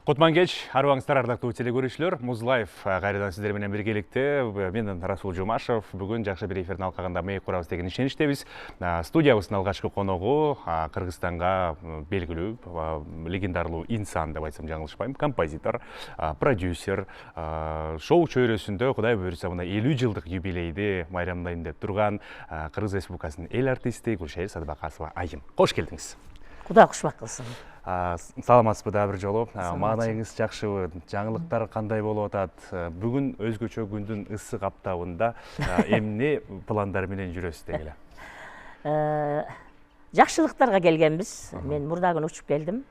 Кутман кеч, арыбаңыздар ардактуу телекөрүүчүлөр, Музлайф кайрадан сиздер менен биргеликте. Мен Расул Жумашев. Бүгүн жакшы бир эфирдин алкагында мейк курабыз деген ишеничтебиз. Студиябыздын алгачкы коногу Кыргызстанга белгилүү, легендарлуу инсан деп айтсам жаңылышпайм, композитор, продюсер, шоу чөйрөсүндө Кудай буйрса мына 50 жылдык юбилейди майрамдайын деп турган Кыргыз Республикасынын эл артисти Гүлшайыр Садыбакасова айым. Кош келдиңиз. Кудай кушмак кылсын. Саламатсызбы да бир жолу? Маанайыңыз жакшыбы? Жаңылыктар кандай болуп атат? Бүгүн өзгөчө күндүн ысык аптабында эмне пландар менен жүрөсүз дегиле? Жакшылыктарга келгенбиз. Мен мурда күнү учуп келдим.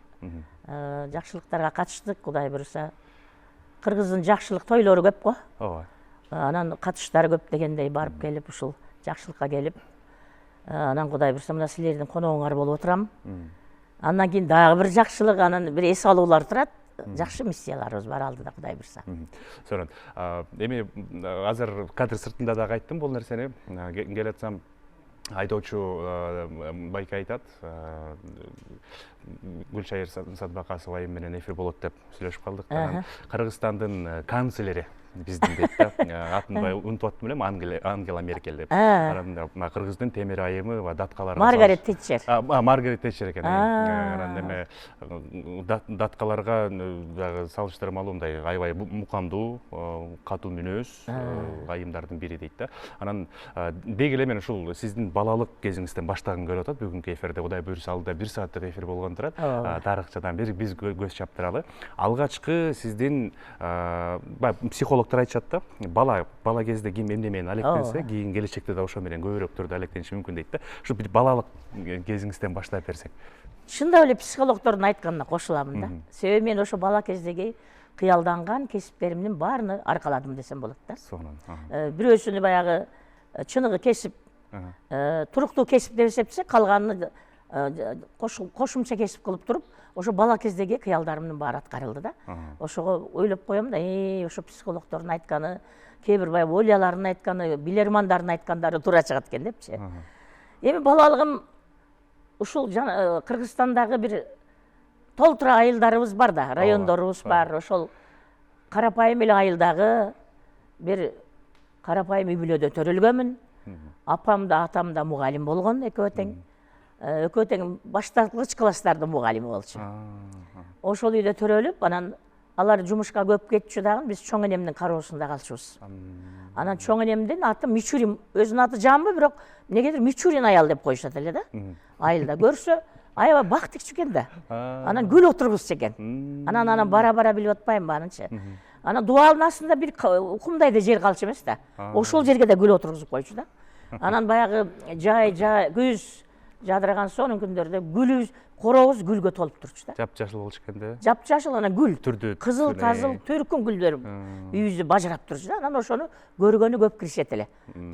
Жакшылыктарга катыштык, Кудай буйрса. Кыргыздын жакшылык тойлору көп го. Ооба. Анан катыштары көп дегендей барып келип ушул жакшылыкка келип. Анан Кудай буйрса мына силердин коногуңар болуп отурам. Андан кийин дагы бир жакшылык, анан бир эс алуулар турат. Жакшы миссияларыбыз бар алдыда, Кудай буйрса. Сонун. Эми азыр кадр сыртында дагы айттым бул нерсени. Келатсам айдоочу байке айтат. Гүлшайыр Садыбакасова айым менен эфир болот деп сүйлөшүп калдык. Кыргызстандын канцлери биздин дейт да. Атын унутуп аттым элем, Ангела Меркель деп. Анан Кыргыздын темир айымы ва даткалары. Маргарет Тэтчер. Маргарет Тэтчер экен. Анан эме даткаларга дагы салыштырмалуу мындай аябай мукамдуу, катуу мүнөз айымдардын бири дейт да. Анан бегеле мен ушул сиздин балалык кезиңизден баштагым келип атат. Бүгүнкү эфирде Кудай буйрса алдыда 1 сааттык эфир болгон турат. Тарыхчадан биз көз чаптыралы. Алгачкы сиздин психологдор айтышат да, бала кезде ким эмне менен алектенсе, кийин келечекте да ошо менен көбүрөөк түрдө алектениши мүмкүн дейт да. Ушу бир балалык кезиңизден баштап берсек. Чындап эле психологдордун айтканына кошуламын да. Себеби мен ошо бала кездеги кыялданган кесиптеримдин баарына аркаладым десем болот да. Сонун. Бирөөсүнү баягы чыныгы кесип, туруктуу кесип деп эсептесек, калганын кошумча кесип кылып туруп, ошо бала кездеги кыялдарымдын баары аткарылды да. Ошого ойлоп коем да, ошо психологдордун айтканы, кээ бир баягы ойлялардын айтканы, билермандардын айткандары туура чыгат экен депчи. Эми балалыгым ушул Кыргызстандагы бир толтура айылдарыбыз бар да, райондорубуз бар. Ошол карапайым эле айылдагы бир карапайым үй бүлөдө төрөлгөнмүн. Апам да, атам да мугалим болгон, экөө тең. Экөө тең башталгыч класстардын мугалими болчу. Ошол үйдө төрөлүп, анан алар жумушка көп кетчү дагы, биз чоң энемдин кароосунда калчубуз. Анан чоң энемдин аты Мичурин, өзүнүн аты Жамбы, бирок эмнегедир Мичурин аял деп коюшат эле да. Айылда көрсө, аябай бактыкчу экен да. Анан гүл отургузчу экен. Анан бара-бара билип атпайм анычы. Анан дубалдын астында бир укумдай да жер калчу эмес да. Ошол жерге да гүл отургузуп койчу да. Анан баягы жай күз жадыраган сонун күндөрдө гүлүбүз, коробуз гүлгө толуп турчу да. Жапжашыл болчу экен да. Жапжашыл, анан гүл. Кызыл, тазыл, түркүн гүлдөр үйүбүздө бажырап турчу да. Анан ошону көргөнү көп киришет эле.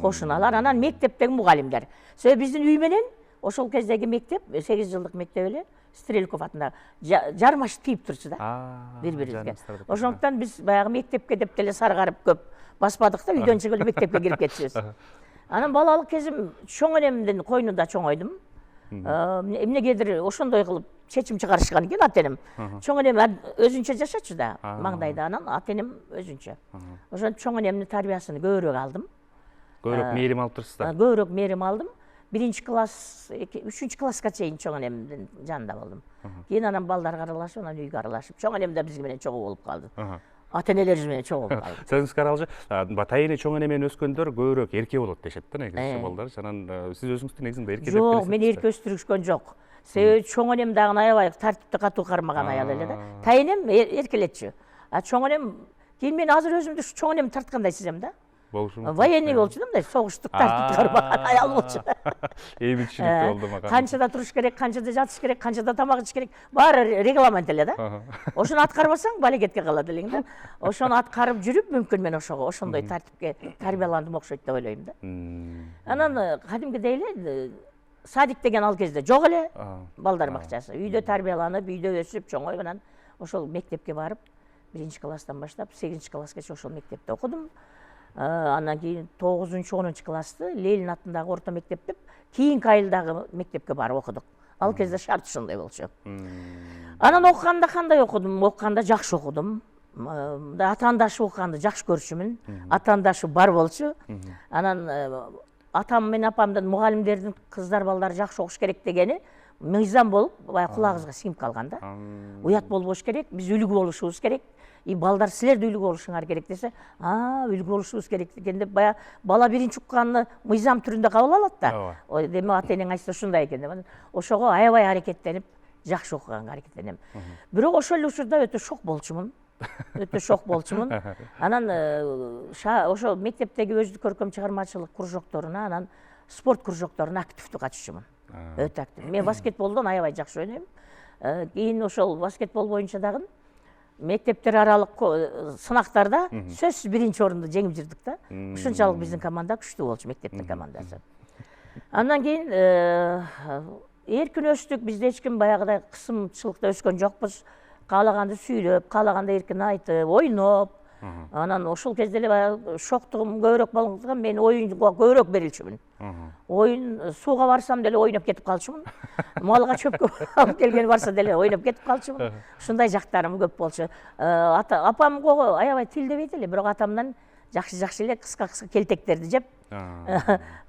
Кошуналар, анан мектептеги мугалимдер. Себеби биздин үй менен ошол кездеги мектеп 8 жылдык мектеп эле, Стрелков атындагы жармаш тийип турчу да. Бири-бирибизге. Ошондуктан биз баягы мектепке деп деле саргарып көп баспадык да, үйдөн чыгып эле мектепке кирип кетчүбүз. Анан балалык кезим чоң энемдин койнунда чоңойдум. Эмнегедир ошондой кылып чечим чыгарышкан экен ата энем. Чоң энем өзүнчө жашачу да, маңдайда, анан ата энем өзүнчө. Ошентип чоң энемдин тарбиясын көбүрөөк алдым. Көбүрөөк мээрим алып турсуз да. Көбүрөөк мээрим алдым. 1-класс, 3-класска чейин чоң энемдин жанында болдум. Кийин анан балдарга аралашып, анан үйгө аралашып, чоң энем да биз менен чогуу болуп калды. Ата энелерибиз менен чогуу болуп калды. Сөзүңүзгө аралжы, тайыны чоң эне менен өскөндөр көбүрөөк эрке болот дешет да, негизи балдар. Анан сиз өзүңүздү негизинде эрке деп билесиз. Жок, мени эрке өстүрүшкөн жок. Себеби чоң энем дагы аябай тартипти катуу кармаган аял эле да. Тайынем эркелетчү. Чоң энем кийин мен азыр өзүмдү чоң энем тарткандай сезем да. Военный болчу да, мындай согуштук тартипти кармаган аял болчу. Эбитчиликте болду мага. Канчада туруш керек, канчада жатыш керек, канчада тамак ич керек, баары регламент эле да. Ошону аткарбасаң балегетке калат элең да. Ошону аткарып жүрүп, мүмкүн мен ошондой тартипке тарбияландым окшойт деп ойлойм да. Анан кадимкидей эле садик деген ал кезде жок эле, балдар бакчасы. Үйдө тарбияланып, үйдө өсүп, чоңоюп, анан ошол мектепке барып, 1-класстан баштап 8-классча ошол мектепте окудум. Анан кийин 9-10 классты Ленин атындагы орто мектеп деп кийинки айылдагы мектепке барып окудук. Ал кезде шарт ушундай болчу. Анан окуганда кандай окудум? Окуганда жакшы окудум. Атаандашы окуганды жакшы көрчүмүн. Атаандашы бар болчу. Анан атам менен апамдын мугалимдердин кыздар балдары жакшы окуш керек дегени мыйзам болуп, баягы кулагыбызга сиңип калган да. Уят болбош керек, биз үлгү болушубуз керек. И балдар силер де үлгү болушуңар керек десе, үлгү болушубуз керек экен деп баягы бала биринчи укканды мыйзам түрүндө кабыл алат да. Демек ата энең айтса ушундай экен деп. Ошого аябай аракеттенип, жакшы окуганга аракеттенем. Бирок ошол эле учурда өтө шок болчумун. Анан ошо мектептеги өздүк көркөм чыгармачылык кружокторуна, анан спорт кружокторуна активдүү катышчумун. Өтө актив. Мен баскетболдон аябай жакшы ойнойм. Кийин ошол баскетбол боюнча дагы мектептер аралык сынактарда сөзсүз биринчи орунду жеңип жүрдүк да. Ушунчалык биздин команда күчтүү болчу, мектептин командасы. Андан кийин эркин өстүк, бизде эч ким баягыдай кысымчылыкта өскөн жокпуз. Каалаганды сүйлөп, каалаганды эркин айтып, ойноп. Анан ошол кезде эле баягы шоктугум көбүрөөк болгондуктан мен оюнга көбүрөөк берилчүмүн. Oyun suğa varsam dele oynap ketip kalçımın. Malga çöpkö alıp kelgeni varsa dele oynap ketip kalçımın. Şunday жактарым көп болчу. Апам аябай тилдебейт эле, бирок атамдан жакшы эле кыска келтектерди жеп,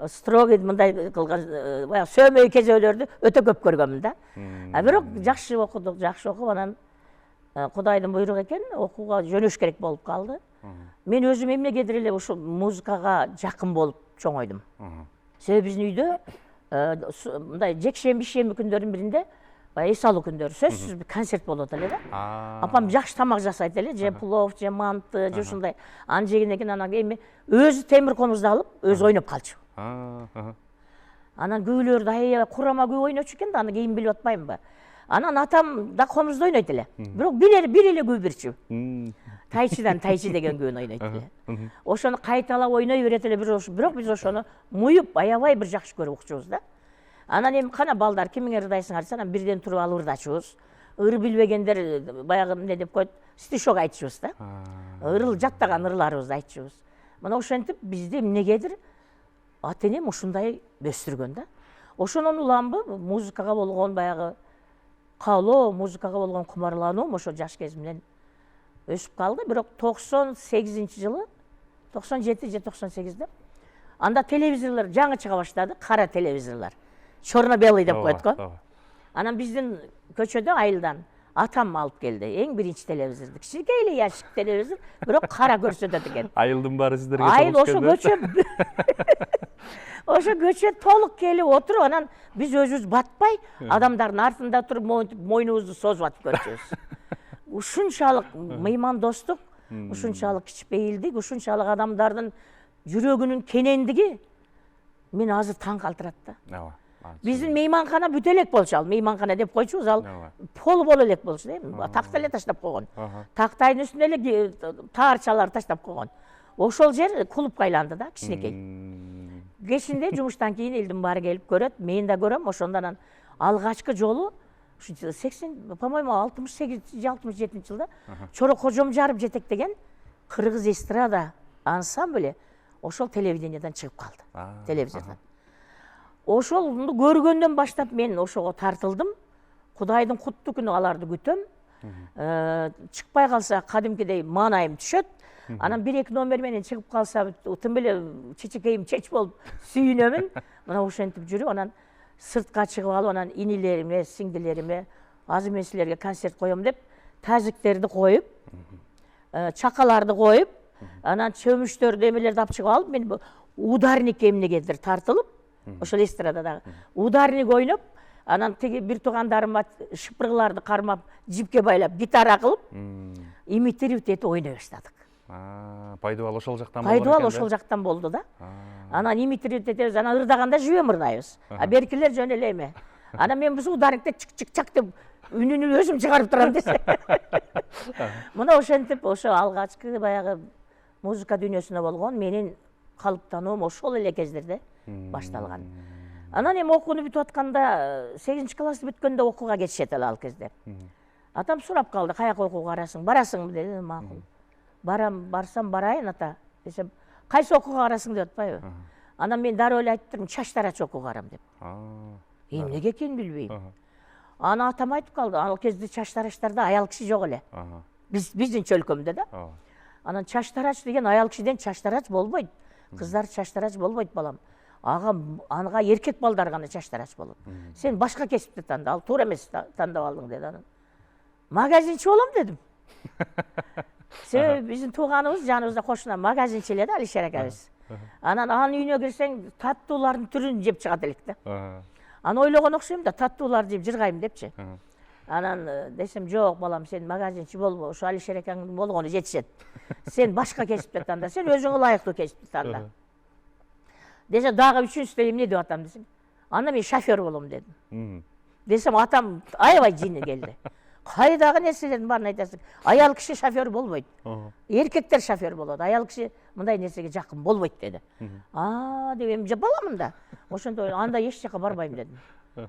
строгий мындай кылган баягы сөөмөй кезөлөрдү өтө көп көргөнмүн да. Бирок жакшы окудук, жакшы окуп анан Кудайдын буйругу экен, окууга жөнөш керек болуп калды. Мен өзүм эмнегедир эле ушул музыкага жакын болуп чоңойдум. Себеби биздин үйдө мындай жекшемби күндөрдүн биринде эс алуу күндөрү сөзсүз концерт болот эле да. Апам жакшы тамак жасайт эле, же плов, же манты, же ушундай. Аны жегенден кийин анан эми өзү темир комузду алып, өзү ойноп калчу. Анан күүлөрдү аябай курама күү ойночу экен да, аны кийин билип атпаймынбы. Анан атам да комузду ойнойт эле. Бирок бир эле күү бирчү. Тайчыдан тайчы деген күүнү ойнойт эле. Ошону кайталап ойной берет эле, бирок биз ошону муюп аябай бир жакшы көрүп укчубуз да. Анан эми кана балдар кимиңер ырдайсыңар десе, анан бирден туруп алып ырдачубуз. Ыр билбегендер баягы эмне деп коет, стишок айтчубуз да. Жаттаган ырларыбызды айтчубуз. Мына ошентип бизди эмнегедир ата энем ушундай өстүргөн да. Ошонун уламбы музыкага болгон баягы каалоо, музыкага болгон кумарлануум ошо жаш кезимден өсүп калды. Бирок 98-жылы, 97 же 98-де анда телевизорлор жаңы чыга баштады, кара телевизорлор. Черно-белый деп коет го. Анан биздин көчөдө айылдан атам алып келди. Эң биринчи телевизорду. Кичинекей эле ящик телевизор, бирок кара көрсөтөт экен. Айылдын баары сиздерге айыл ошо көчө ошо көчө толук келип отуруп, анан биз өзүбүз батпай, адамдардын артында туруп мойнубузду созуп атып көрчүбүз. Ушунчалык мыймандостук, ушунчалык кичпейилдик, ушунчалык адамдардын жүрөгүнүн кенендиги мен азыр таң калтырат да. Биздин мейманкана бүт элек болчу, ал мейманкана деп койчубуз, ал пол боло элек болчу дейм. Такта эле таштап койгон. Тактайдын үстүнө эле таарчалар таштап койгон. Ошол жер клубка айланды да, кичинекей. Кечинде жумуштан кийин элдин баары келип көрөт, мен да көрөм. Ошондон алгачкы жолу 80, по-моему, 68-67-жылда Чорок Кожом жарып жетектеген кыргыз эстрада ансамблі ошол телевидениядан чыгып калды, телевизордон. Ошолду көргөндөн баштап мен ошого тартылдым. Кудайдын куттуу күнү аларды күтөм. Чыкпай калса кадимкидей маанайым түшөт. Анан 1-2 номер менен чыгып калса тым эле чечекейим чеч болуп сүйүнөмүн. Мына ошентип жүрүп, анан сыртка чыгып алып, анан инилериме, сиңдилериме, аз эмес силерге концерт коем деп, тазиктерди коюп, чакаларды коюп, анан чөмүчтөрдү эмелерди алып чыгып алып, мен ударник эмнегедир тартылып, ошол эстрададагы ударник ойноп, анан тиги бир туугандарыма шыпыргыларды кармап, жипке байлап, гитара кылып, имитировать этип ойной баштадык. Пайдубал ошол жактан болду. Пайдубал ошол жактан болду да. Анан имитировать этебиз, анан ырдаганда жүйөм ырдайбыз. Беркилер жөн эле эме. Анан мен бул ударникте чык-чык деп үнүнү өзүм чыгарып турам десе. Мына ошентип ошо алгачкы баягы музыка дүйнөсүнө болгон менин калыптануум ошол эле кездерде башталган. Анан эми окууну бүтүп атканда 8-классты бүткөндө окууга кетишет эле ал кезде. Атам сурап калды, каяка окууга барасың? Барасыңбы деди, макул. Барсам барайын ата десем, кайсы окууга барасың деп атпайбы? Анан мен дароо эле айтып турдум, чач тарач окууга барам деп. Эмнеге экенин билбейм. Аны атам айтып калды. Ал кезде чач тараштарда аял киши жок эле. Биздин чөлкөмдө да. Анан чач тарач деген аял кишиден чач тарач болбойт. Кыздар чач тарач болбойт балам. Ага эркек балдар гана чач тарач болот. Сен башка кесипти танда, ал туура эмес тандап алдың деди анан. Магазинчи болом дедим. Себеби биздин тууганыбыз жаныбызда кошуна магазинчи эле да Алишер акабыз. Анан анын үйүнө кирсең таттуулардын түрүн жеп чыгат элек да. Аны ойлогон окшойм да, таттууларды жеп жыргайм депчи. Анан десем, жок балам, сен магазинчи болбо, ошо Алишер акаңдын болгону жетишет. Сен башка кесипти танда, сен өзүңө ылайыктуу кесипти танда. Десе, дагы үчүнчүсү эмне деп атам десең, анда мен шофер болом дедим. Десем, атам аябай жини келди. Кайдагы нерселердин баарын айтасың? Аял киши шофер болбойт. Эркектер шофер болот. Аял киши мындай нерсеге жакын болбойт деди. Дебем, баламын да. Ошондо анда эч жака барбайм дедим.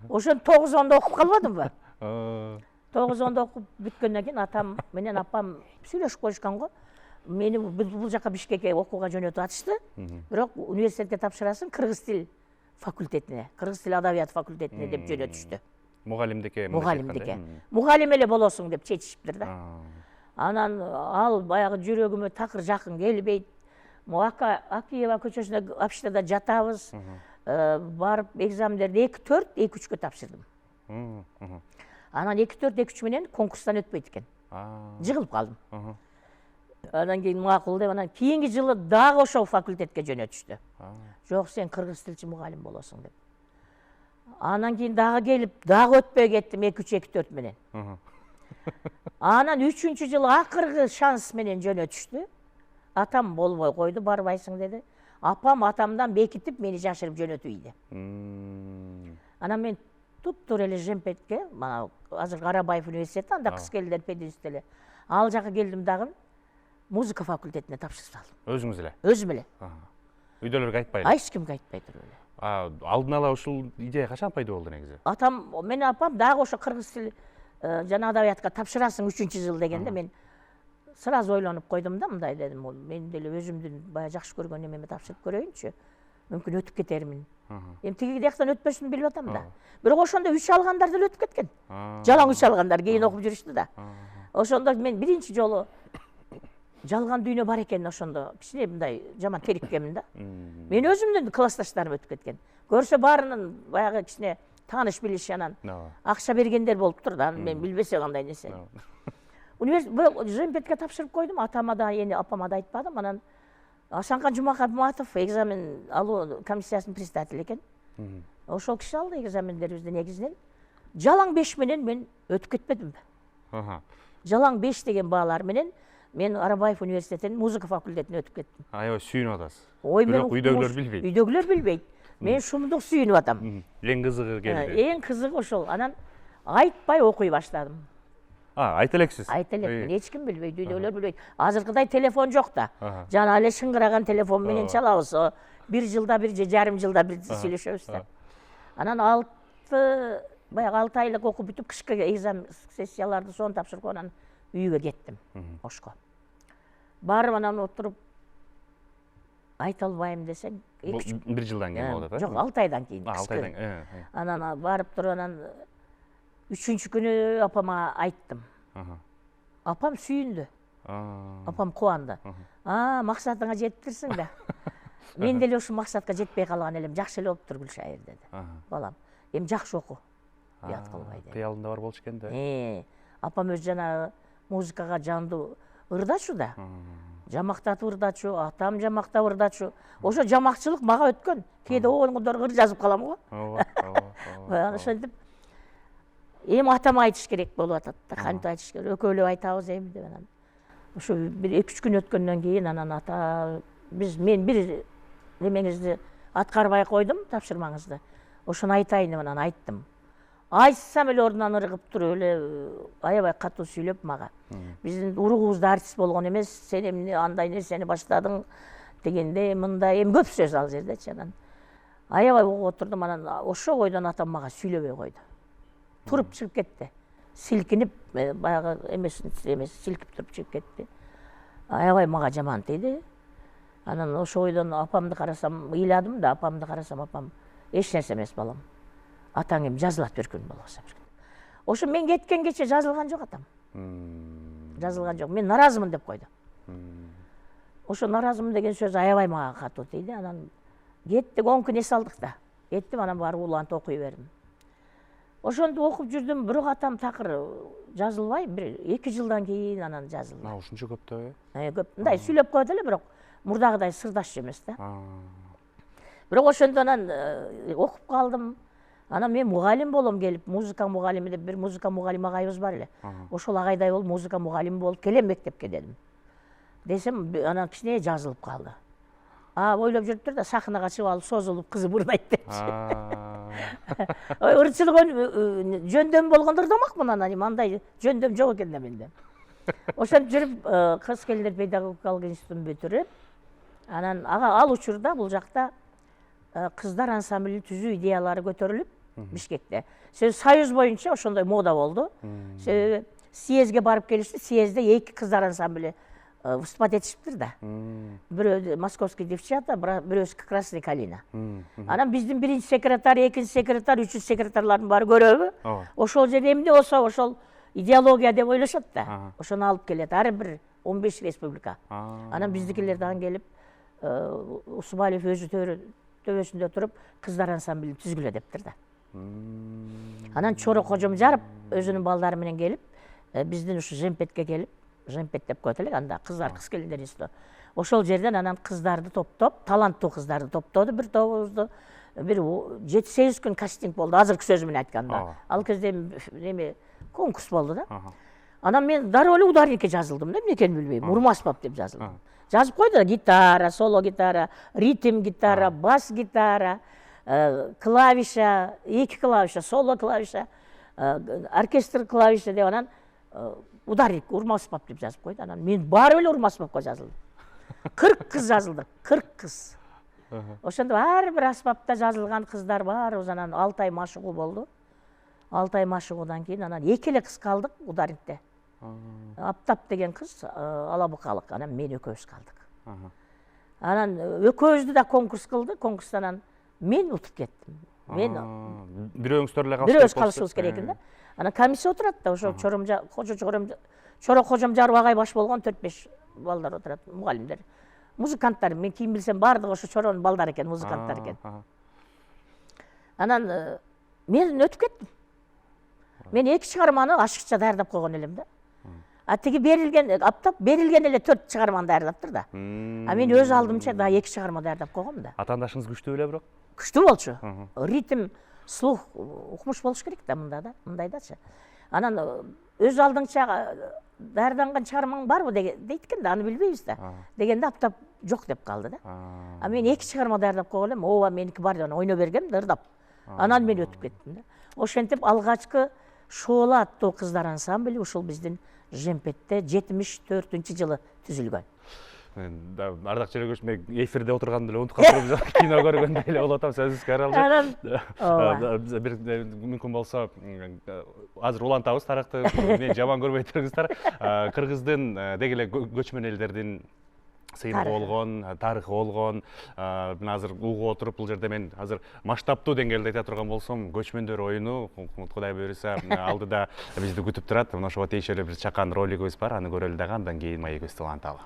Ошону 9-10 окуп калбадымбы? 9-10 окуп бүткөндөн кийин атам менен апам сүйлөшүп коюшкан го. Мени бул жака Бишкекке окууга жөнөтүп атышты. Бирок университетке тапшырасың кыргыз тил факультетине, кыргыз тил адабият факультетине деп жөнөтүштү. Мугалимдике. Мугалим эле болосуң деп чечишиптир да. Анан ал баягы жүрөгүмө такыр жакын келбейт. Акиева көчөсүндө общагада жатабыз. Барып экзамендерди 2-4, 2-3кө тапшырдым. Анан 2-4, 2-3 менен конкурстан өтпөйт экен. Жыгылып калдым. Анан кийин макул деп, анан кийинки жылы дагы ошол факультетке жөнөтүштү. Жок, сен кыргыз тилчи мугалим болосуң деп. Анан кийин дагы келип, дагы өтпөй кеттим 2-3, 2-4 менен. Анан 3-үнчү жылы акыркы шанс менен жөнөтүштү. Атам болбой койду, барбайсың деди. Апам атамдан бекитип мени жашырып жөнөтүп ийди. Анан мен туптура эле Жемпетке, азыр Карабаев университети, анда кыз келдер пединстит эле. Ал жака келдим дагы музыка факультетине тапшырып алдым. Өзүңүз эле? Өзүм эле. Үйдөлөргө айтпайлы? Эч кимге айтпай туруп эле. Алдын ала ушул идея качан пайда болду негизи? Менин апам дагы ошо кыргыз тил жана адабиятка тапшырасың 3-чү жыл дегенде мен сразу ойлонуп койдум да, мындай дедим, мен деле өзүмдүн баягы жакшы көргөн эмеме тапшырып көрөйүнчү. Мүмкүн өтүп кетермин. Эми тиги жактан өтпөсүн билип атам да. Бирок ошондо 3 алгандар деле өтүп кеткен. Жалаң 3 алгандар кийин окуп жүрүштү да. Ошондо мен биринчи жолу жалган дүйнө бар экен, ошондо кичине мындай жаман териккенмин да. Мен өзүмдүн классташтарым өтүп кеткен. Көрсө баарынын баягы кичине тааныш билиш, анан акча бергендер болуптур да, мен билбесе кандай нерсе. Жемпетке тапшырып койдум, атама да, эми апама да айтпадым. Анан Асанкан Жумакапматов экзамен алуу комиссиясынын председатели экен. Ошол киши алды экзамендерибизди негизинен. Жалаң 5 менен мен өтүп кетпедим. Жалаң 5 деген баалар менен мен Арабаев университетинин музыка факультетине өтүп кеттим. Аябай сүйүнүп атасыз. Бирок үйдөгүлөр билбейт. Үйдөгүлөр билбейт. Мен шумдук сүйүнүп атам. Эң кызыгы келди. Эң кызыгы ошол. Анан айтпай окуй баштадым. Айта элексиз. Айта элек. Эч ким билбейт, үйдөгүлөр билбейт. Азыркыдай телефон жок да. Жана эле шыңгыраган телефон менен чалабыз. 1 жылда бир же жарым жылда бир сүйлөшөбүз да. Анан 6 айлык окуп бүтүп, кышкы экзамен сессияларды сонун тапшырып, анан үйгө кеттим, Ошко. Барып анан отуруп айта албайм десең, 1 жылдан кийин болду да? Жок, 6 айдан кийин. 6 айдан. Анан барып туруп, анан 3-чү күнү апама айттым. Апам сүйүндү. Апам кубанды. Максатыңа жетиптирсиң да. Мен деле ушул максатка жетпей калган элем, жакшы эле болуптур Гүлшайыр деди. Балам, эми жакшы оку. Уят кылбай деди. Кыялында бар болчу экен да. Апам өз жанагы музыкага жандуу ырдачу да. Жамактатып ырдачу, атам жамактап ырдачу. Ошо жамакчылык мага өткөн. Кээде оңдор ыр жазып калам го. Ошентип эми атама айтыш керек болуп атат да. Кантип айтыш керек? Экөөлөп айтабыз эми деп анан. Ошо бир 2-3 күн өткөндөн кийин анан ата мен бир немеңизди аткарбай койдум, тапшырмаңызды. Ошону айтайын деп анан айттым. Айтсам эле ордунан ыргып туруп эле аябай катуу сүйлөп мага. Биздин уругубузда артист болгон эмес, сен эмне андай нерсени баштадың дегенде, мындай эми көп сөз ал жердечи. Анан аябай угуп отурдум, анан ошо бойдон атам мага сүйлөбөй койду. Туруп чыгып кетти. Силкинип, баягы эмес силкип туруп чыгып кетти. Аябай мага жаман тийди. Анан ошо бойдон апамды карасам, ыйладым да, апамды карасам, апам эч нерсе эмес балам. атаң эми жазылат беркен болгоса. Ошо мен кеткен кече жазылган жок атам. Жазылган жок. Мен наразымын деп койду. Ошо наразымын деген сөз аябай мага катуу тийди. Анан кеттик 10 күн эс алдык да. Кеттим, анан барып уланты окуй бердим. Ошондо окуп жүрдүм, бирок атам такыр жазылбай, бир 2 жылдан кийин анан жазылды. Ушунча көп да? Көп. Мындай сүйлөп коет эле, бирок мурдагыдай сырдаш эмес да. Бирок ошондо анан окуп калдым. Анан мен мугалим болом келип, музыка мугалими деп бир музыка мугалим агайыбыз бар эле. Ошол агайдай болуп музыка мугалими болуп келем мектепке дедим. Десем, анан кичине жазылып калды. Ойлоп жүрүптүр да сахнага чыгып алып созулуп кызы бурнайт депчи. Ырчылык жөндөм болгондо ырдамакмын, анан андай жөндөм жок экен да менде. Ошентип жүрүп кыз келиндер педагогикалык институтун бүтүрүп, анан ал учурда бул жакта кыздар ансамблин түзүү идеялары көтөрүлүп Бишкекте. Союз боюнча ошондой мода болду. Себеби съездге барып келишти, съездде 2 кыздар ансамбли выступать этишиптир да. Бирөө московский девчата, бирөөсү Красная калина. Анан биздин 1-чи секретарь, 2-чи секретарь, 3-чү секретарлардын баары көрөбү? Ошол жерде эмне болсо ошол идеология деп ойлошот да. Ошону алып келет. Ар бир 15 республика. Анан биздикилер дагы келип, Усубалиев өзү төбөсүндө туруп, кыздар ансамблин түзгүлө дептир да. Анан Чоро Кожомжаров өзүнүн балдары менен келип, биздин ушу Жемпетке келип, Жемпет деп коет элек, анда кыздар, кыз келиндер институту. Ошол жерден анан кыздарды топтоп, таланттуу кыздарды топтоду, бир тобубузду. Бир 7-8 күн кастинг болду, азыркы сөзү менен айтканда. Ал кезде неме конкурс болду да. Анан мен дароо эле ударникке жазылдым да, эмне экенин билбейм, урмаспап деп жазылдым. Жазып койду да, гитара, соло гитара, ритм гитара, бас гитара, клавиша, 2 клавиша, соло клавиша, оркестр клавиша деп анан ударник, урмаспап деп жазып койду. Анан мен баары эле урмаспапка жазылдым. 40 кыз жазылды, 40 кыз. Ошондо ар бир аспапта жазылган кыздар баарыбыз анан 6 ай машыгуу болду. 6 ай машыгуудан кийин анан 2 эле кыз калдык ударникте. Аптап деген кыз алабыкалык, анан мен экөөбүз калдык. Анан экөөбүздү да конкурс кылды, конкурстан анан мен утуп кеттим. Мен бирөөңүздөр эле бирөөбүз калышыбыз керек экен да. Анан комиссия отурат да, ошо Чоро Кожомжаров агай баш болгон 4-5 балдар отурат, мугалимдер. Музыканттар, мен кийин билсем баардыгы ошо Чоронун балдары экен, музыканттар экен. Анан мен өтүп кеттим. Мен 2 чыгарманы ашыкча даярдап койгон элем да. Тиги берилген, аптап берилген эле 4 чыгарманы даярдаптыр да. Мен өз алдымча да 2 чыгарма даярдап койгом да. Атаандашыңыз күчтүү эле бирок? Күчтүү болчу. Ритм, слух, укмуш болуш керек да мындайдачы. Анан өз алдыңча даярданган чыгармаң барбы дейт экен да, аны билбейбиз да. Дегенде аптап жок деп калды да. Мен 2 чыгарма даярдап койгон элем, ооба меники бар деп ойно бергем да, ырдап. Анан мен өтүп кеттим да. Ошентип алгачкы Шоола аттуу кыздар ансамбли ушул биздин Жемпетте 74-жылы түзүлгөн. Ардак Чөйрөгөш, мен эфирде отурганда эле унутуп калдым, кино көргөндөй эле болуп атам, сөзүбүзгө аралжып. Бир мүмкүн болсо азыр улантабыз тарыхты, мени жаман көрбөй туруңуздар. Кыргыздын деги эле көчмөн элдердин сыйыныгы болгон, тарыхы болгон. Мен азыр угуп отуруп, бул жерде мен азыр масштабтуу деңгээлде айта турган болсом, көчмөндөр оюну Кудай буйруса алдыда бизди күтүп турат. Мына ошого тийиштүү бир чакан ролигибиз бар, аны көрөлү дагы, андан кийин маегибизди уланталы.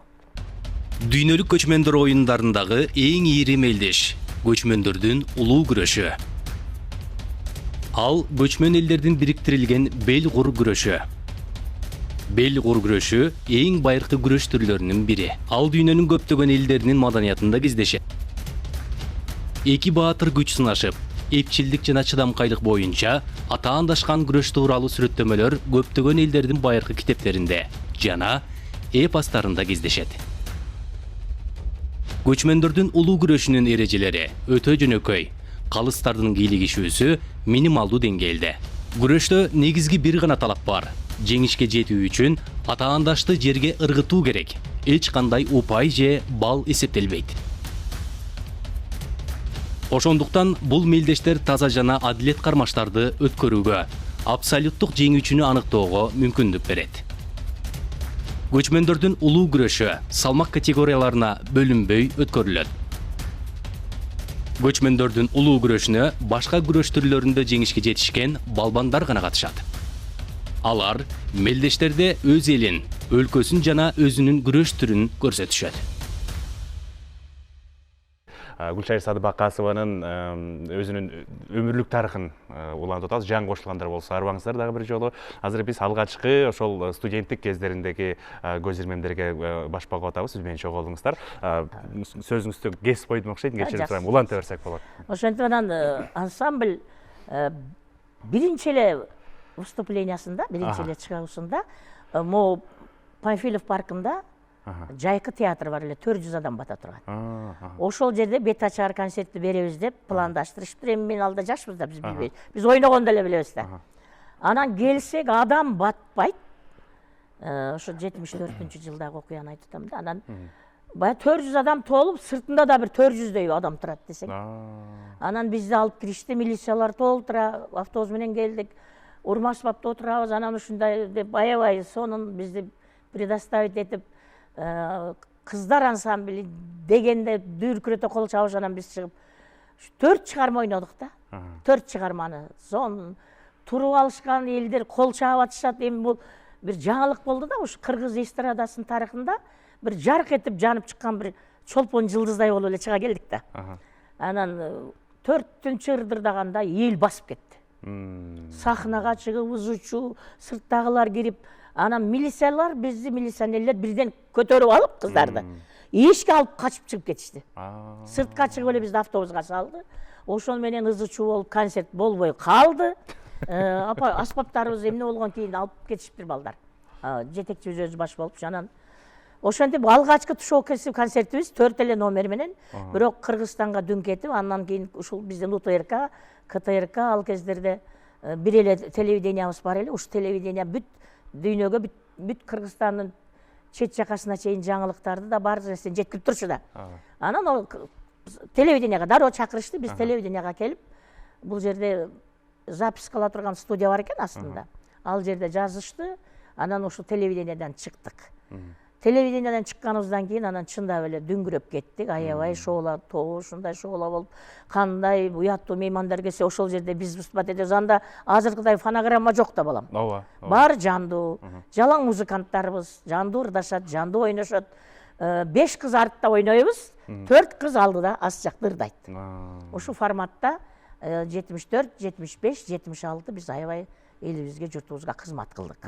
Дүйнөлүк көчмөндөр оюндарындагы эң ийри мелдеш көчмөндөрдүн улуу күрөшү. Ал көчмөн элдердин бириктирилген бел кур күрөшү. Бел кур күрөшү эң байыркы күрөш түрлөрүнүн бири. Ал дүйнөнүн көптөгөн элдеринин маданиятында кездешет. Эки баатыр күч сынашып, эпчилдик жана чыдамкайлык боюнча атаандашкан күрөш тууралуу сүрөттөмөлөр көптөгөн элдердин байыркы китептеринде жана эпостарында кездешет. Көчмөндөрдүн улуу күрөшүнүн эрежелери өтө жөнөкөй, калыстардын кийлигишүүсү минималдуу деңгээлде. Күрөштө негизги бир гана талап бар. Жеңишке жетүү үчүн атаандашты жерге ыргытуу керек. Эч кандай упай же бал эсептелбейт. Ошондуктан бул мелдештер таза жана адилет кармаштарды өткөрүүгө, абсолюттук жеңүүчүнү аныктоого мүмкүндүк берет. Көчмөндөрдүн улуу күрөшү салмак категорияларына бөлүнбөй өткөрүлөт. Көчмөндөрдүн улуу күрөшүнө башка күрөш түрлөрүндө жеңишке жетишкен балбандар гана катышат. Алар мелдештерде өз элин, өлкөсүн жана өзүнүн күрөш түрүн көрсөтүшөт. Гүлшайыр Садыбакасованын өзүнүн өмүрлүк тарыхын улантып атабыз. Жан кошулгандар болсо арбаңыздар дагы бир жолу. Азыр биз алгачкы ошол студенттик кездериндеги көз ирмемдерге баш багып атабыз. Сиз менен чогуу болуңуздар. Сөзүңүздү кесип койдум окшойт, кечирип сурайм. Уланта берсек болот. Ошентип анан ансамбль биринчи эле выступлениясында, биринчи эле чыгуусунда могу Панфилов паркында Жайкы театр бар эле, 400 адам бата турган. Ошол жерде бет ачар концертти беребиз деп пландаштырышыптыр. Эми мен алда жашпыз да, биз билбейбиз. Биз ойногондо эле билебиз да. Анан келсек адам батпайт. Ошо 74-жылдагы окуяны айтып атам да. Анан баягы 400 адам толуп, сыртында да бир 400дөй адам турат десек. Анан бизди алып киришти, милициялар толтура, автобус менен келдик. Урмашбапта отурабыз, анан ушундай деп аябай сонун бизди предоставить этип, кыздар ансамбли дегенде дүркүрөтө кол чабыш, анан биз чыгып 4 чыгарма ойнодук да. 4 чыгарманы. Сон туруп алышкан элдер кол чаап атышат. Эми бул бир жаңылык болду да, ушу кыргыз эстрадасынын тарыхында бир жарк этип жанып чыккан бир чолпон жылдыздай болуп эле чыга келдик да. Анан 4-түнчү ырдырдаганда эл басып кетти. Сахнага чыгып узучу, сырттагылар кирип, анан милициялар бизди, милиционерлер бирден көтөрүп алып кыздарды эшикке алып качып чыгып кетишти. Сыртка чыгып эле бизди автобуска салды. Ошол менен ызы-чуу болуп концерт болбой калды. Аспаптарыбыз эмне болгон кийин алып кетишиптир балдар. Жетекчибиз өзү баш болупчу. Анан ошентип алгачкы тушоу-кесип концертибиз 4 эле номер менен, бирок Кыргызстанга дүң кетип, андан кийин ушул биздин УТРК, КТРК ал кездерде бир эле телевидениябыз бар эле. Ушу телевидение бүт дүйнөгө, бүт Кыргызстандын чет жакасына чейин жаңылыктарды да бар нерсени жеткирип турчу да. Анан ал телевиденияга дароо чакырышты, биз телевиденияга келип, бул жерде запись кыла турган студия бар экен астында. Ал жерде жазышты, анан ошо телевидениядан чыктык. Телевидениядан чыкканыбыздан кийин анан чындап эле дүңгүрөп кеттик, аябай шоолар, ушундай шоолар болуп, кандай уяттуу меймандар келсе ошол жерде биз выступать этебиз. Анда азыркыдай фонограмма жок да, балам. Баары жандуу, жалаң музыканттарыбыз, жандуу ырдашат, жандуу ойношот. 5 кыз артта ойнойбуз, 4 кыз алдыда ас жакта ырдайт. Ушу форматта 74, 75, 76 биз аябай элибизге, журтубузга кызмат кылдык.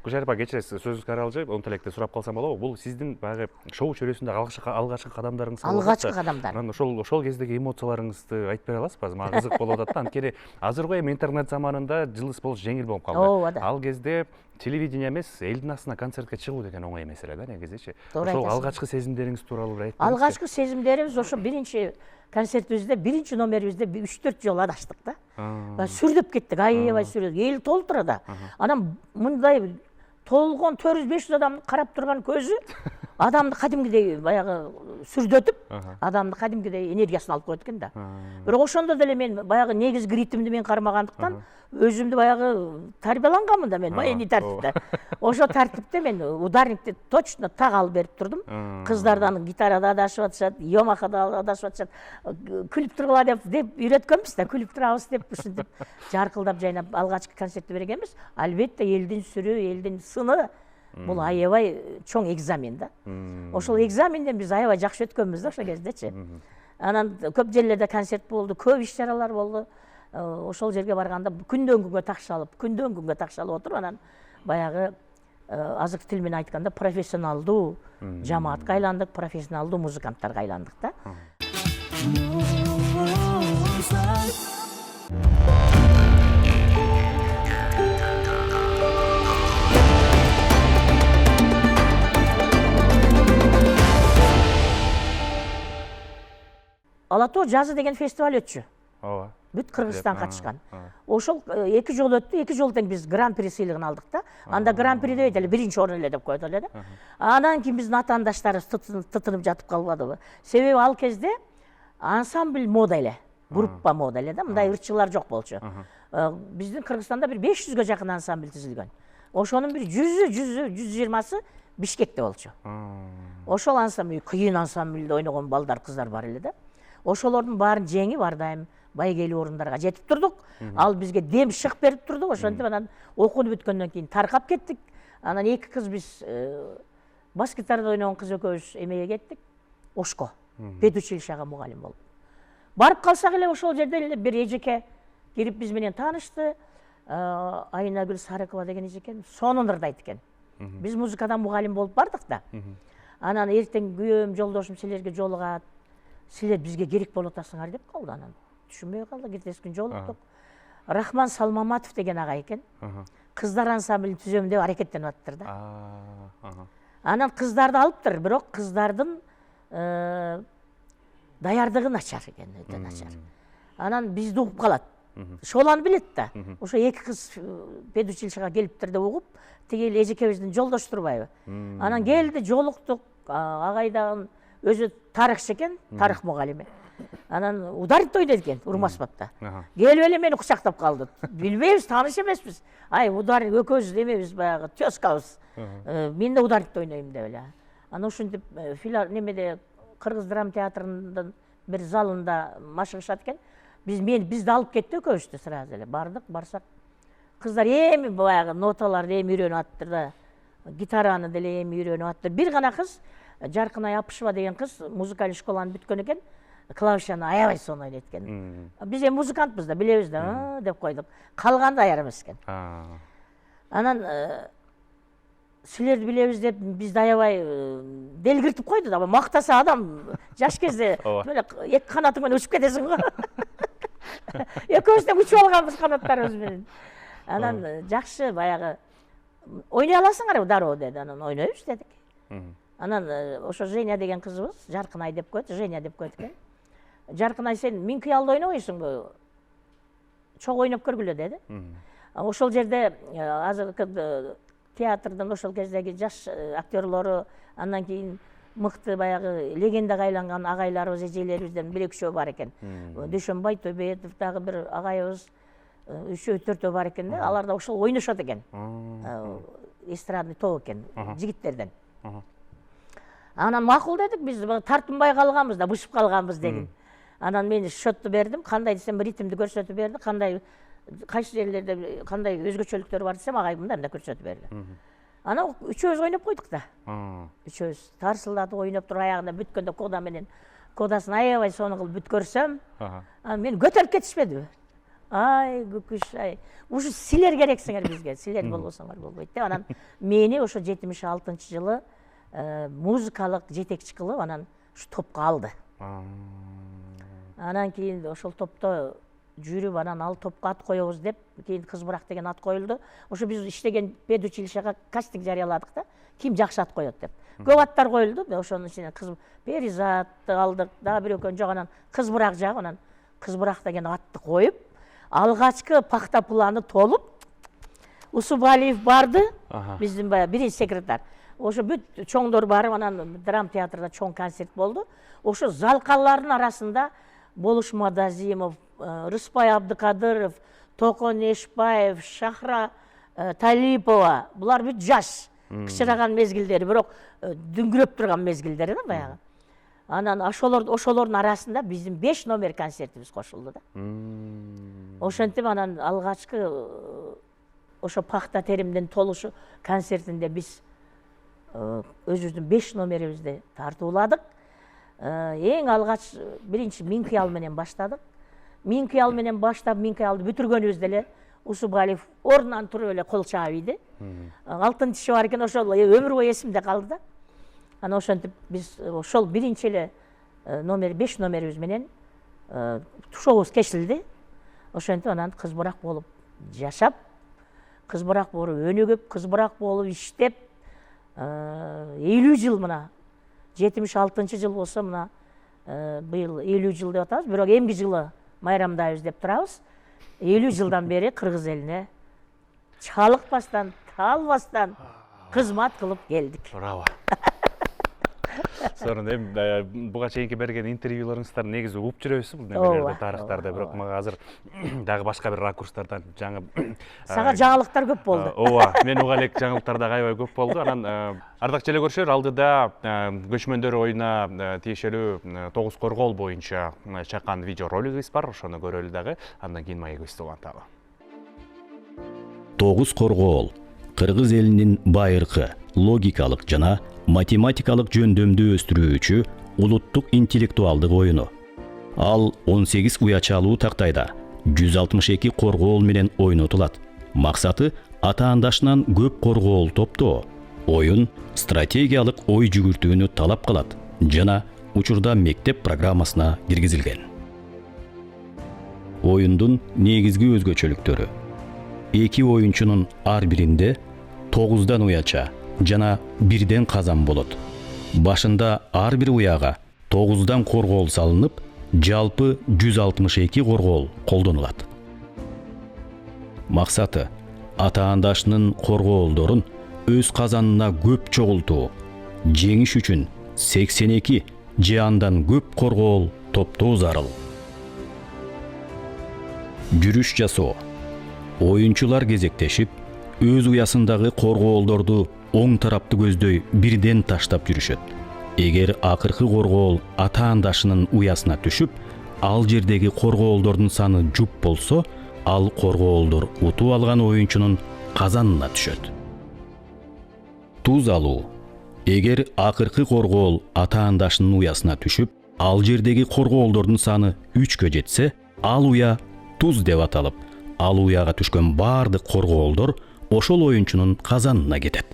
Гүлшайыр апа, кечиресиз, сөзүңүзгө аралжы, онтип электе сурап калсам болобу? Бул сиздин баягы шоу чөйрөсүндөгү алгачкы кадамдарыңыз болот. Алгачкы кадамдар. Анан ошол кездеги эмоцияларыңызды айтып бере аласызбы? Мага кызык болуп атат да. Анткени азыркы эми интернет заманында жылыс болуш жеңил болуп калды. Ал кезде телевидение эмес, элдин астына концертке чыгуу деген оңой маселе да, негизичи. Ошол алгачкы сезимдериңиз тууралуу бир айтып бериңизчи. Алгачкы сезимдерибиз ошо биринчи концертибизде, биринчи номерибизде 3-4 жолу адаштык да. Сүрдөп кеттик, аябай сүрдөп. Эл толтура да. Анан мындай толгон 400-500 адамды карап турган көзү адамды кадимгидей баягы сүрдөтүп, адамды кадимгидей энергиясын алып коет экен да. Бирок ошондо деле мен баягы негизги ритмди мен кармагандыктан өзүмдү баягы тарбияланганмын да мен, баягы тартипте. Ошо тартипте мен ударникти точно так алып берип турдум. Кыздардан гитарада адашып атышат, Ямахада адашып атышат. Күлүп тургула деп үйрөткөнбүз да, күлүп турабыз деп ушинтип жаркылдап жайнап алгачкы концертти бергенбиз. Албетте элдин сүрү, элдин сыны бул аябай чоң экзамен да. Ошол экзаменден биз аябай жакшы өткөнбүз да ошол кездечи. Анан көп жерлерде концерт болду, көп иш-чаралар болду. Ошол жерге барганда күндөн күнгө такшалып отуруп, анан баягы азыркы тил менен айтканда профессионалдуу жамаатка айландык, профессионалдуу музыканттарга айландык да. Ала тоо жазы деген фестиваль өтчү. Ооба. Бүт Кыргызстан катышкан. Ошол 2 жол өттү, 2 жолу тең биз гран-при сыйлыгын алдык да. Анда гран-при дебейт эле, биринчи орун эле деп койду эле да. Андан кийин биздин атаандаштарыбыз тытынып жатып калбадыбы? Себеби ал кезде ансамбль мода эле, группа мода эле да, мындай ырчылар жок болчу. Биздин Кыргызстанда бир 500га жакын ансамбль түзүлгөн. Ошонун бир 100-120сы Бишкекте болчу. Ошол ансамбль, кыйын ансамбльде ойногон балдар, кыздар бар эле да. ошолордун баарын жеңип ар дайым байгелүү орундарга жетип турдук. Ал бизге дем шык берип турду. Ошентип анан окууну бүткөндөн кийин таркап кеттик. Анан эки кыз биз бас гитарада ойногон кыз экөөбүз эмеге кеттик. Ошко, педучилищага мугалим болуп. Барып калсак эле ошол жерде эле бир эжеке кирип биз менен таанышты. Айнагүл Сарыкова деген эжеке сонун ырдайт экен. Биз музыкадан мугалим болуп бардык да. Анан эртең күйөөм, жолдошум силерге жолугат. Силер бизге керек болуп атасыңар деп калды. Анан түшүнбөй калдык, эртеси күн жолуктук. Рахман Салмаматов деген ага экен. Кыздар ансамблин түзөм деп аракеттенип аттыр да. Анан кыздарды алыптыр, бирок кыздардын даярдыгы начар экен, өтө начар. Анан бизди угуп калат. Шоланы билет да. Ошо эки кыз педучилищага келиптир деп угуп, тиги эжекебиздин жолдошу турбайбы. Анан келди, жолуктук. Агай дагы өзү тарыхчы экен, тарых мугалими. Анан ударить ойнойт экен, Урмасбапта. Келип эле мени кучактап калды. Билбейбиз, тааныш эмеспиз. Ай, ударить экөөбүз эмебиз, баягы тёскабыз. Мен да ударить ойнойм деп эле. Анан ушинтип немеде Кыргыз драма театрынын бир залында машыгышат экен. Бизди алып кетти экөөбүздү сразу эле. Барсак. Кыздар эми баягы ноталарды эми үйрөнүп аттыр да. Гитараны деле эми үйрөнүп аттыр. Бир гана кыз, Жаркынай Апышева деген кыз, музыкаль школаны бүткөн экен. Клавишаны аябай сонун ойнойт экен. Биз эми музыкантпыз да, билебиз да, деп койдук. Калганы даяр эмес экен. Анан силерди билебиз деп бизди аябай делгиртип койду да. Мактаса адам жаш кезде эки канатың менен учуп кетесиң го. Экөөбүз да учуп алганбыз канаттарыбыз менен. Анан жакшы баягы ойной аласыңар дароо деди. Анан ойнойбуз дедик. Анан ошо Женя деген кызыбыз, Жаркынай деп коет, Женя деп коет экен. Жаркынай, сен миң кыялды ойнобойсуңбу? Чоң ойноп көргүлө деди. Ошол жерде азыркы театрдын ошол кездеги жаш актерлору, андан кийин мыкты баягы легендага айланган агайларыбыз, эжелерибизден бир экөө бар экен. Дүйшөнбай Төбөтов дагы бир агайыбыз, 3-4 бар экен да. Алар да ошол ойношот экен. Эстрадный топ экен, жигиттерден. Анан макул дедик, биз тартынбай калганбыз да, бышып калганбыз деген. Анан мен счетту бердим, кандай десем ритмди көрсөтүп берди, кандай кайсы жерлерде кандай өзгөчөлүктөр бар десем агай мындай көрсөтүп берди. Анан үчөөбүз ойноп койдук да. Үчөөбүз тарсылдатып ойноп туруп аягында бүткөндө кода менен кодасын аябай сонун кылып бүткөрсөм, мен көтөрүп кетишпедиби? Ай, күкүш, ай. Ушу силер керексиңер бизге, силер болбосоңор болбойт деп. Анан мени ошо 76-жылы музыкалык жетекчи кылып, анан ушу топко алды. Анан кийин ошол топто жүрүп, анан ал топко ат коебуз деп, кийин Кыз Бурак деген ат коюлду. Ошо биз иштеген педучилищага кастинг жарыяладык да, ким жакшы ат коет деп. Көп аттар коюлду, ошонун ичинен Перизатты алдык, дагы бир экөөнү, жок анан Кыз Бурак жагы, анан Кыз Бурак деген атты коюп, алгачкы пахта планы толуп, Усубалиев барды, биздин баягы биринчи секретарь. Ошо бүт чоңдор барып, анан драма театрда чоң концерт болду. Ошо залкаллардын арасында Болуш Мадазимов, Рыспай Абдыкадыров, Токон Эшбаев, Шахра Талипова, булар бүт жаш, кичираган мезгилдери, бирок дүңгүрөп турган мезгилдери да баягы. Анан ошолордун арасында биздин 5 номер концертибиз кошулду да. Ошентип анан алгачкы ошо пахта теримдин толушу концертинде биз өзүбүздүн 5 номерибизди тартууладык. Эң алгач биринчи Миң кыял менен баштадык. Миң кыял менен баштап, Миң кыялды бүтүргөнүбүздө эле Усубалиев ордунан туруп эле кол чаап ийди. 6-шы бар экен, ошол өмүр бою эсимде калды да. Анан ошентип биз ошол биринчи эле 5 номерибиз менен шоубуз кечилди. Ошентип анан Кыз Бурак болуп жашап, Кыз Бурак болуп өнүгүп, Кыз Бурак болуп иштеп, 50 жыл мына 76-жыл болсо мына быйыл 50 жыл деп атабыз, бирок эмки жылы майрамдайбыз деп турабыз. 50 жылдан бери кыргыз элине чалыкпастан, талбастан кызмат кылып келдик. Браво. Сонун эми буга чейинки берген интервьюларыңыздар негизи угуп жүрөбүз бул немелерди, тарыхтарды, бирок мага азыр дагы башка бир ракурстардан жаңы Сага жаңылыктар көп болду. ооба, мен уга элек жаңылыктар дагы аябай көп болду. Анан ардактуу эле көрүүчүлөр, алдыда көчмөндөр оюна тиешелүү 9 коргоол боюнча чакан видео ролигибиз бар, ошону көрөлү дагы, андан кийин маегибизди уланталы. 9 коргоол кыргыз элинин байыркы, логикалык жана математикалык жөндөмдү өстүрүүчү улуттук интеллектуалдык оюну. Ал 18 уячалуу тактайда 162 коргоол менен ойнотулат. Максаты атаандашынан көп коргоол топтоо. Оюн стратегиялык ой жүгүртүүнү талап кылат жана учурда мектеп программасына киргизилген. Оюндун негизги өзгөчөлүктөрү: эки оюнчунун ар биринде 9дан уяча жана 1ден казан болот. Башында ар бир уяга 9дан коргоол салынып, жалпы 162 коргоол колдонулат. Максаты атаандашынын коргоолдорун өз казанына көп чогултуу. Жеңиш үчүн 82 же андан көп коргоол топтоо зарыл. Жүрүш жасоо: оюнчулар кезектешип, өз уясындагы коргоолдорду оң тарапты көздөй бирден таштап жүрүшөт. Эгер акыркы коргоол атаандашынын уясына түшүп, ал жердеги коргоолдордун саны жуп болсо, ал коргоолдор утуп алган оюнчунун казанына түшөт. Туз алуу: эгер акыркы коргоол атаандашынын уясына түшүп, ал жердеги коргоолдордун саны 3кө жетсе, ал уя туз деп аталып, ал уяга түшкөн баардык коргоолдор ошол оюнчунун казанына кетет.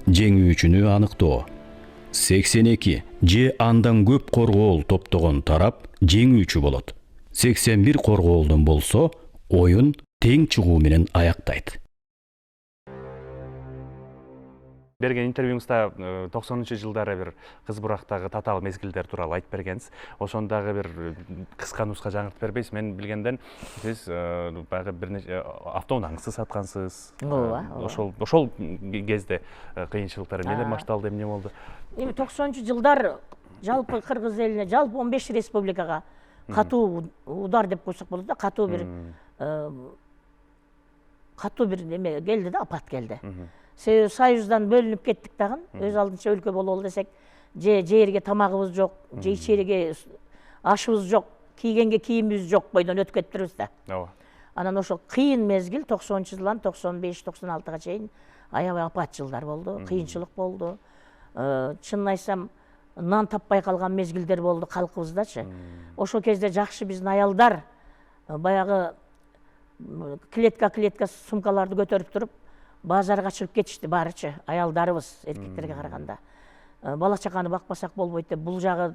Жеңүүчүнү аныктоо: 82 же андан көп коргоол топтогон тарап жеңүүчү болот. 81 коргоолдон болсо, оюн тең чыгуу менен аяктайт. Берген интервьюңузда 90-жылдары бир кыз бурактагы татаал мезгилдер тууралуу айтып бергенсиз. Ошондагы бир кыска нуска жаңыртып бербейсиз? Мен билгенден сиз баягы бир нече автоунааңызды саткансыз. Ооба. Ошол кезде кыйынчылыктар эмнелер башталды, эмне болду? Эми 90-жылдар жалпы кыргыз элине, жалпы 15 республикага катуу удар деп койсок болот да, катуу бир неме келди да, апат келди. Себеби Союздан бөлүнүп кеттик дагы, өз алдынча өлкө бололу десек, же жээрге тамагыбыз жок, же ичерге ашыбыз жок, кийгенге кийимибиз жок бойдон өтүп кетиптирбиз да. Ооба. Анан ошол кыйын мезгил 90-жылдан 95-96-га чейин аябай апат жылдар болду, кыйынчылык болду. Чынын айтсам, нан таппай калган мезгилдер болду калкыбыздачы. Ошол кезде жакшы биздин аялдар баягы клетка сумкаларды көтөрүп туруп базарга чыгып кетишти баарычы, аялдарыбыз эркектерге караганда. Бала чаканы бакпасак болбойт деп, бул жагы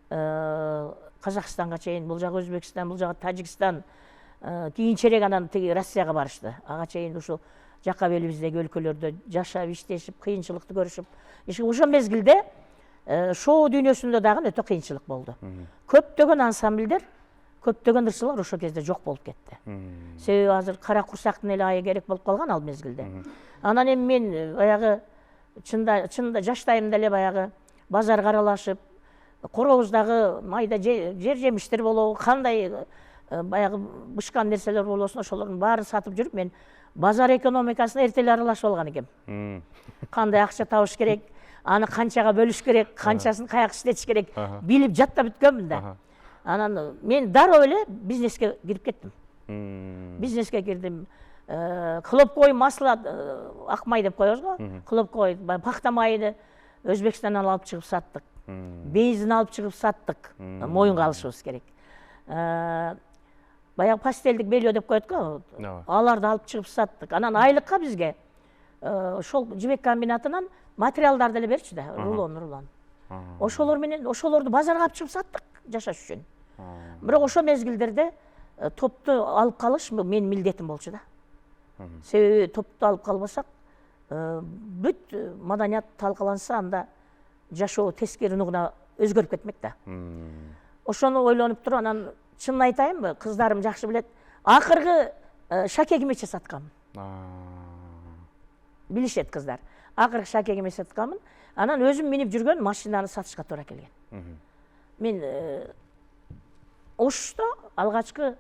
Казакстанга чейин, бул жагы Өзбекстан, бул жагы Тажикстан, кийинчерээк анан тиги Россияга барышты. Ага чейин ушул жака белибиздеги өлкөлөрдө жашап, иштешип, кыйынчылыкты көрүшүп. Ошол мезгилде шоу дүйнөсүндө дагы өтө кыйынчылык болду. Көптөгөн ансамблдер, көптөгөн ырчылар ошол кезде жок болуп кетти. Себеби азыр кара курсактын эле айы керек болуп калган ал мезгилде. Анан эми мен баягы чында жаштайымда эле баягы базарга аралашып, коробуздагы майда жер жемиштер болобу, кандай баягы бышкан нерселер болосун, ошолордун баарын сатып жүрүп, мен базар экономикасына эрте эле аралашып алган экем. Кандай акча табыш керек, аны канчага бөлүш керек, канчасын каяка иштетиш керек, билип жаттап бүткөнмүн да. Анан мен дароо эле бизнеске кирип кеттим. Бизнеске кирдим. Хлопковый масло, ак май деп коебуз го. Хлопковый пахта майын Өзбекстандан алып чыгып саттык. Бензин алып чыгып саттык. Моюнга алышыбыз керек. Баягы пастелдик белье деп коет го. Аларды алып чыгып саттык. Анан айлыкка бизге ошол жибек комбинатынан материалдарды эле берчү да, рулон. Ошолорду базарга алып чыгып саттык жашаш үчүн. Бирок ошол мезгилдерде топту алып калыш менин милдетим болчу да. Себеби топту алып калбасак, бүт маданият талкаланса, анда жашоо тескери нугуна өзгөрүп кетмек да. Ошону ойлонуп туруп, анан чынын айтайынбы, кыздарым жакшы билет, акыркы шаке кимече саткам. Билишет кыздар. акыркы шакеге мен сатканмын. Анан өзүм минип жүргөн машинаны сатышка туура келген. Мен Ошто алгачкы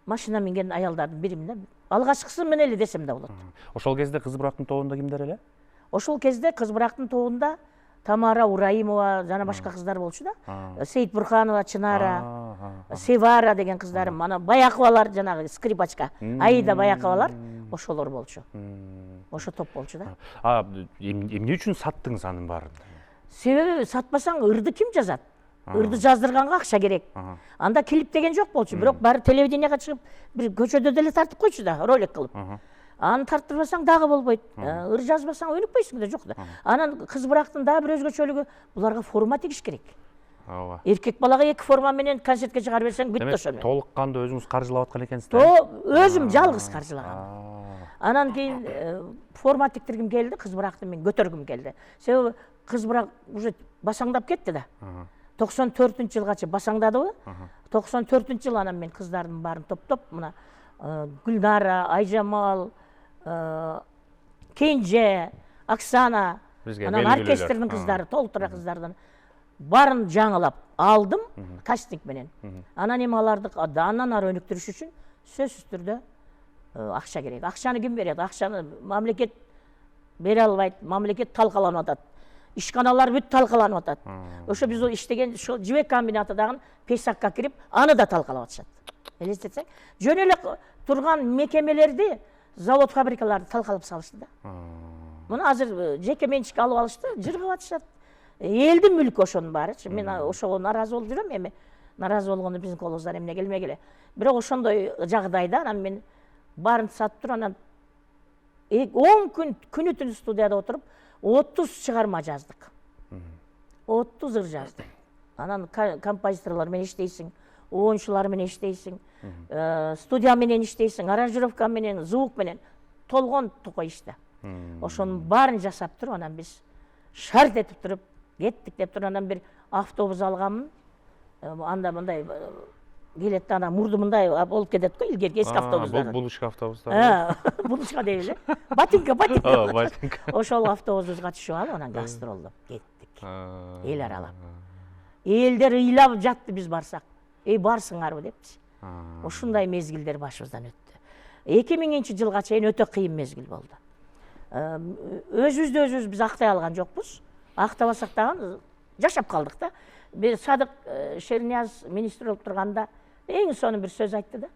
машина минген аялдардын биримин да. Алгачкысы мен эле десем да болот. Ошол кезде кыз бурактын тобунда кимдер эле? Ошол кезде кыз бурактын тобунда Тамара Ураимова жана башка кыздар болчу да. Сейит Бурханова, Чынара, Севара деген кыздарым, ана Баякыбалар жанагы скрипачка, Аида Баякыбалар ошолор болчу. Ошо топ болчу да. Эмне үчүн саттыңыз анын баарын? Себеби сатпасаң ырды ким жазат? Ырды жаздырганга акча керек. Анда клип деген жок болчу, бирок баары телевиденияга чыгып, бир көчөдө деле тартып койчу да, ролик кылып. Аны тарттырбасаң дагы болбойт. Ыр жазбасаң өнүкпөйсүң да, жок да. Анан кыз бурактын дагы бир өзгөчөлүгү, буларга форма тигиш керек. Ооба. Эркек балага 2 форма менен концертке чыгарып берсең бүт ошо менен. Толук кандуу өзүңүз каржылап аткан экенсиз. Өзүм жалгыз каржылагам. Анан кийин форма тиктиргим келди, кыз буракты мен көтөргүм келди. Себеби кыз бурак уже басаңдап кетти да. 94-жылгача басаңдадыбы? 94-жыл анан мен кыздардын баарын топтоп, мына Гүлнара, Айжамал, Кенже, Оксана, анан оркестрдин кыздары, толтура кыздардан барын жаңылап алдым кастинг менен. Анан эми аларды андан ары өнүктүрүш үчүн сөзсүз түрдө акча керек. Акчаны ким берет? Акчаны мамлекет бере албайт, мамлекет талкаланып атат. Ишканалар бүт талкаланып атат. Ошо биз иштеген ошо жибек комбинатыдагы песакка кирип, аны да талкалап атышат. Элестетсең, жөн эле турган мекемелерди, завод фабрикаларды талкалап салышты да. Муну азыр жеке менчикке алып алышты, жыргап атышат. Элдин мүлкү ошонун баарычы. Мен ошого наразы болуп жүрөм, эми наразы болгондо биздин колубуздан эмне келмегиле. Бирок ошондой жагдайда анан мен барын сатып туруп, анан 10 күн күнү түнү студияда отуруп 30 чыгарма жаздык. 30 ыр жаздык. Анан композиторлор менен иштейсиң, оюнчулар менен иштейсиң, студия менен иштейсиң, аранжировка менен, звук менен толгон токой иште. Ошонун баарын жасап туруп, анан биз шарт этип туруп кеттик деп туруп, анан бир автобус алганмын. Анда мындай келет да, ана мурду мындай болуп кетет го, илгерки эски автобустар. Булушка автобустар. Булушка деп эле. Батинка. Ошол автобусубузга түшүп алып, анан гастролдоп кеттик. Эл аралап. Элдер ыйлап жатты биз барсак. Эй, барсыңарбы депчи. Ушундай мезгилдер башыбыздан өттү. 2000-жылга чейин өтө кыйын мезгил болду. Өзүбүздү өзүбүз биз актай алган жокпуз. Актабасак дагы жашап калдык да. Бир Садык Шернияз министр болуп турганда эң сонун бир сөз айтты да.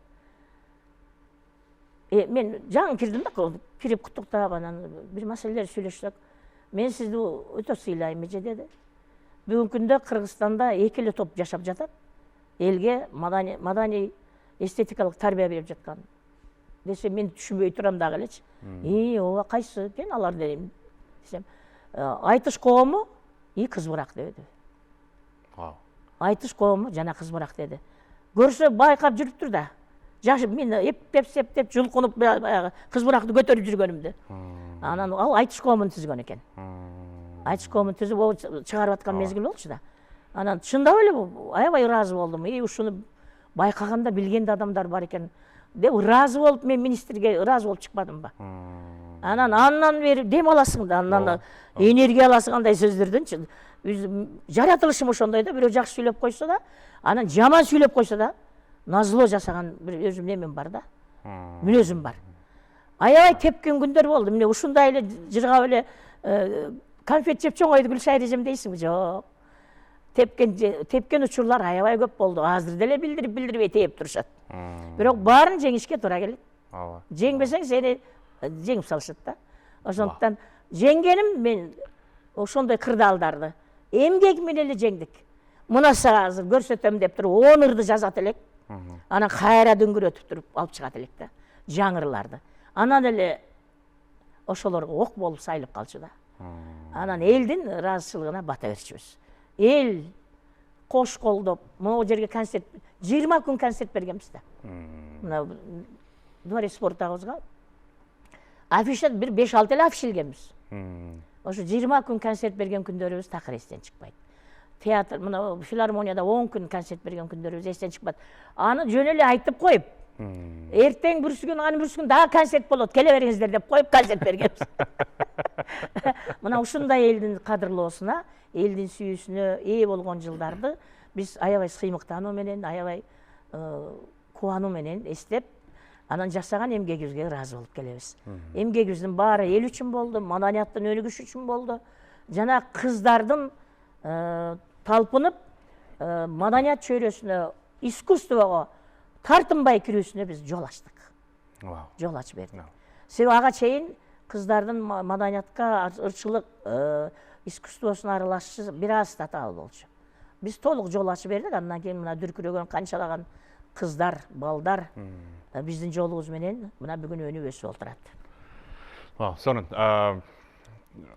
Мен жаңы кирдим да, кирип куттуктап, анан бир маселелер сүйлөшсөк, мен сизди өтө сыйлайм эже деди. Бүгүнкү күндө Кыргызстанда 2 эле топ жашап жатат. Элге маданий эстетикалык тарбия берип жаткан. Десе мен түшүнбөй турам дагы элечи. Ооба, кайсы экен алар дейм. Десем, айтыш коому кыз бурак деди. Айтыш коому жана кыз бурак деди. Көрсө байкап жүрүптүр да. Жашып мен эптеп жулкунуп баягы кыз буракты көтөрүп жүргөнүмдү. Анан ал айтыш коомун түзгөн экен. Айтыш коомун түзүп чыгарып аткан мезгил болчу да. Анан чындап эле аябай ыраазы болдум. Ушуну байкаганда билгенде адамдар бар экен деп ыраазы болуп, мен министрге ыраазы болуп чыкпадымбы. Андан бери дем аласың да, андан энергия аласың андай сөздөрдөнчү. Жаратылышым ошондой да, бирөө жакшы сүйлөп койсо да, анан жаман сүйлөп койсо да, назлоо жасаган бир өзүм немем бар да. Мүнөзүм бар. Аябай тепкен күндөр болду. Міне ушундай эле жыргап эле конфет жеп чоңойду Гүлшайыр эжем дейсиңби? Жок. Тепкен учурлар аябай көп болду. Азыр деле билдирип этеп турушат. Бирок баарын жеңишке туура келет. Жеңбесең сени жеңип салышат да. Ошондуктан жеңгеним мен ошондой кырдаалдарды эмгек менен эле жеңдик. Мына сага азыр көрсөтөм деп туруп 10 ырды жазат элек. Анан кайра дөңгөрөтүп туруп алып чыгат элек да. Жаңырларды. Анан эле ошолорго ок болуп сайылып калчу да. Анан элдин ыраазычылыгына бата берчүбүз. Эл кош колдоп, могу жерге концерт 20 күн концерт бергенбиз да. Мына дворец спорттагыбызга афиша бир 5-6 эле афиш илгенбиз. Ошо 20 күн концерт берген күндөрүбүз такыр эстен чыкпайт. Театр, мына филармонияда 10 күн концерт берген күндөрүбүз эстен чыкпайт. Аны жөн эле айтып коюп, Эртең бүрсү күн, аны бүрсү күн дагы концерт болот, келе бериңиздер деп коюп концерт бергенбиз. Мына ушундай элдин кадырлоосуна, элдин сүйүүсүнө ээ болгон жылдарды биз аябай сыймыктануу менен, аябай кубануу менен эстеп, анан жасаган эмгегибизге ыраазы болуп келебиз. Эмгегибиздин баары эл үчүн болду, маданияттын өнүгүшү үчүн болду. Жана кыздардын талпынып маданият чөйрөсүнө, искусствого тартынбай кирүүсүнө биз жол ачтык. Жол ачып бердик. Себеби ага чейин кыздардын маданиятка, ырчылык, искусствосуна аралашышы бир аз татаал болчу. Биз толук жол ачып бердик, андан кийин мына дүркүрөгөн канчалаган кыздар, балдар биздин жолубуз менен мына бүгүн өнүп өсүп отурат. Сонун.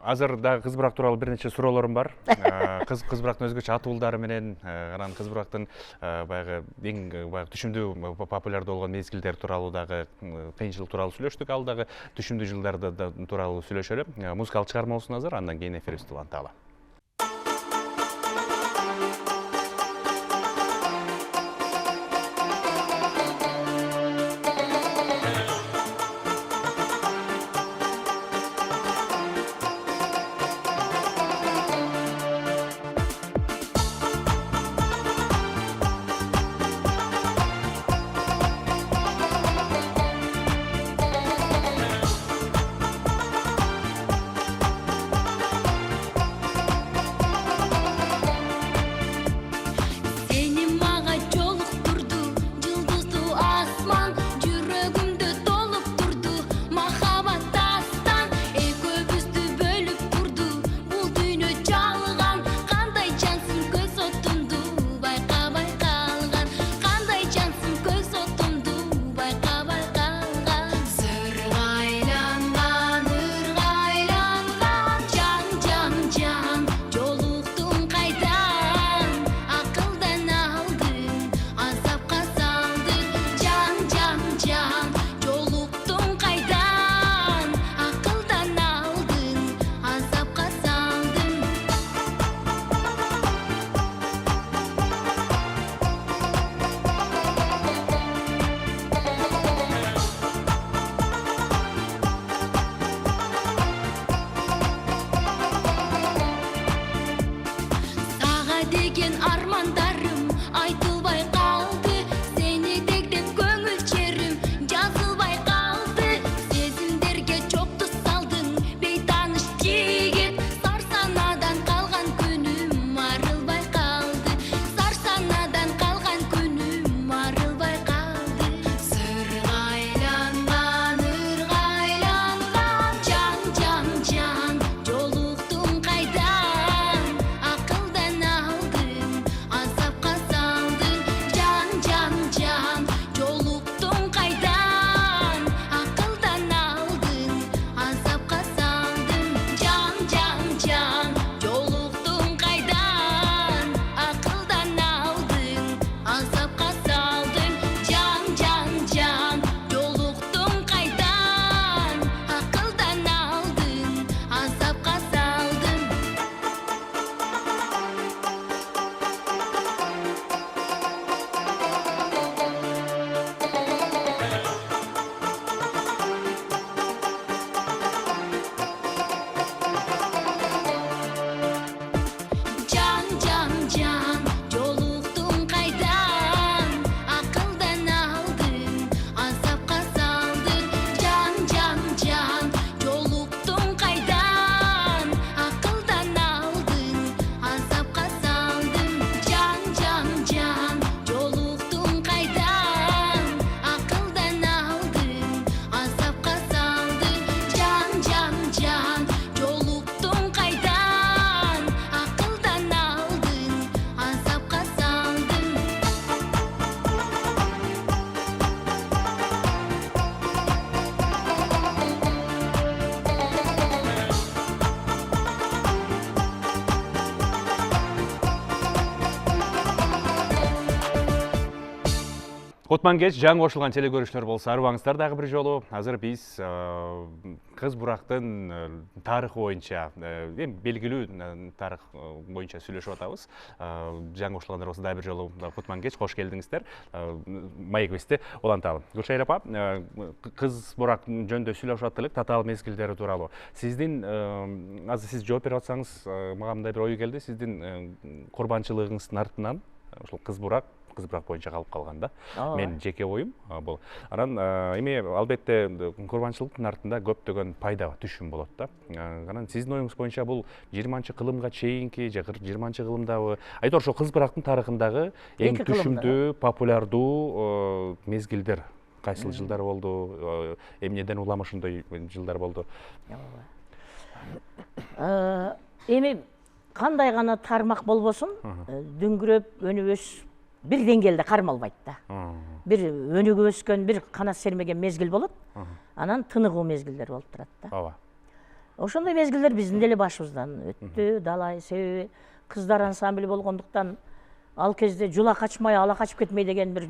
Азыр дагы кыз бурак тууралуу бир нече суроолорум бар. Кыз бурактын өзгөчө атуулдары менен, анан кыз бурактын баягы эң түшүмдүү популярдуу болгон мезгилдер тууралуу дагы, кыйынчылык тууралуу сүйлөштүк. Ал дагы түшүмдүү жылдарды тууралуу сүйлөшөлү. Музыкалык чыгарма болсун азыр, андан кийин эфирибизди уланталы. Кутман кеч жаңы кошулган теле көрүүчүлөр болсо арыбаңыздар дагы бир жолу. Азыр биз Кыз Бурактын тарыхы боюнча, эми белгилүү тарых боюнча сүйлөшүп атабыз. Жаңы кошулгандар болсо дагы бир жолу Кутман кеч кош келдиңиздер. Маегибизди уланталы. Гүлшайыр апа, Кыз Бурак жөнүндө сүйлөшүп аттык, татаал мезгилдери тууралуу. Сиздин азыр сиз жооп берип атсаңыз, мага мындай бир ой келди. Сиздин курбанчылыгыңыздын артынан ушул Кыз Бурак боюнча калып калган да. Мен жеке оюм бул. Анан эми албетте курбанчылыктын артында көптөгөн пайда, түшүм болот да. Анан сиздин оюңуз боюнча бул 20-кылымга чейинки же 20-кылымдагы, айтор ошо Кыз Бурактын тарыхындагы эң түшүмдүү, популярдуу мезгилдер кайсыл жылдар болду? Эмнеден улам ошондой жылдар болду? Эми кандай гана тармак болбосун, дүңгүрөп өнүп бир деңгээлде кармалбайт да. Бир өнүгүп өскөн, бир канат сермеген мезгил болот. Анан тыныгуу мезгилдер болуп турат да. Ооба. Ошондой мезгилдер биздин деле башыбыздан өттү, далай. Себеби кыздар ансамбли болгондуктан ал кезде жула качмай, ала качып кетмей деген бир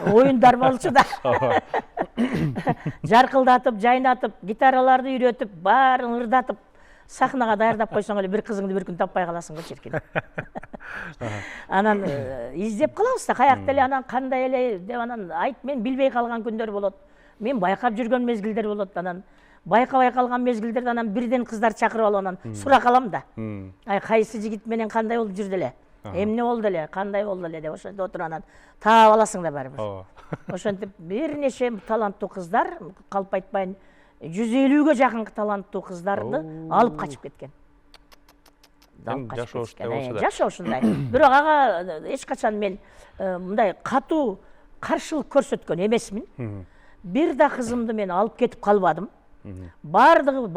оюндар болчу да. Жаркылдатып, жайнатып, гитараларды үйрөтүп, баарын ырдатып, сахнага даярдап койсоң эле бир кызыңды бир күн таппай каласың го чиркин. Анан издеп калабыз да, каякта эле анан кандай эле деп анан айт, мен билбей калган күндөр болот. Мен байкап жүргөн мезгилдер болот. Анан байкабай калган мезгилдерде анан бирден кыздар чакырып алып анан сурак алам да. Ай, кайсы жигит менен кандай болуп жүрдү эле? Эмне болду эле? Кандай болду эле деп ошондо отуруп анан таап аласың да барыбыр. Ошентип бир нече таланттуу кыздар, калп айтпайын, 150-ге жакын таланттуу кыздарды алып качып кеткен. Жашоо ушундай. Бирок ага эч качан мен мындай катуу каршылык көрсөткөн эмесмин. Бир да кызымды мен алып кетип калбадым. Бардыгы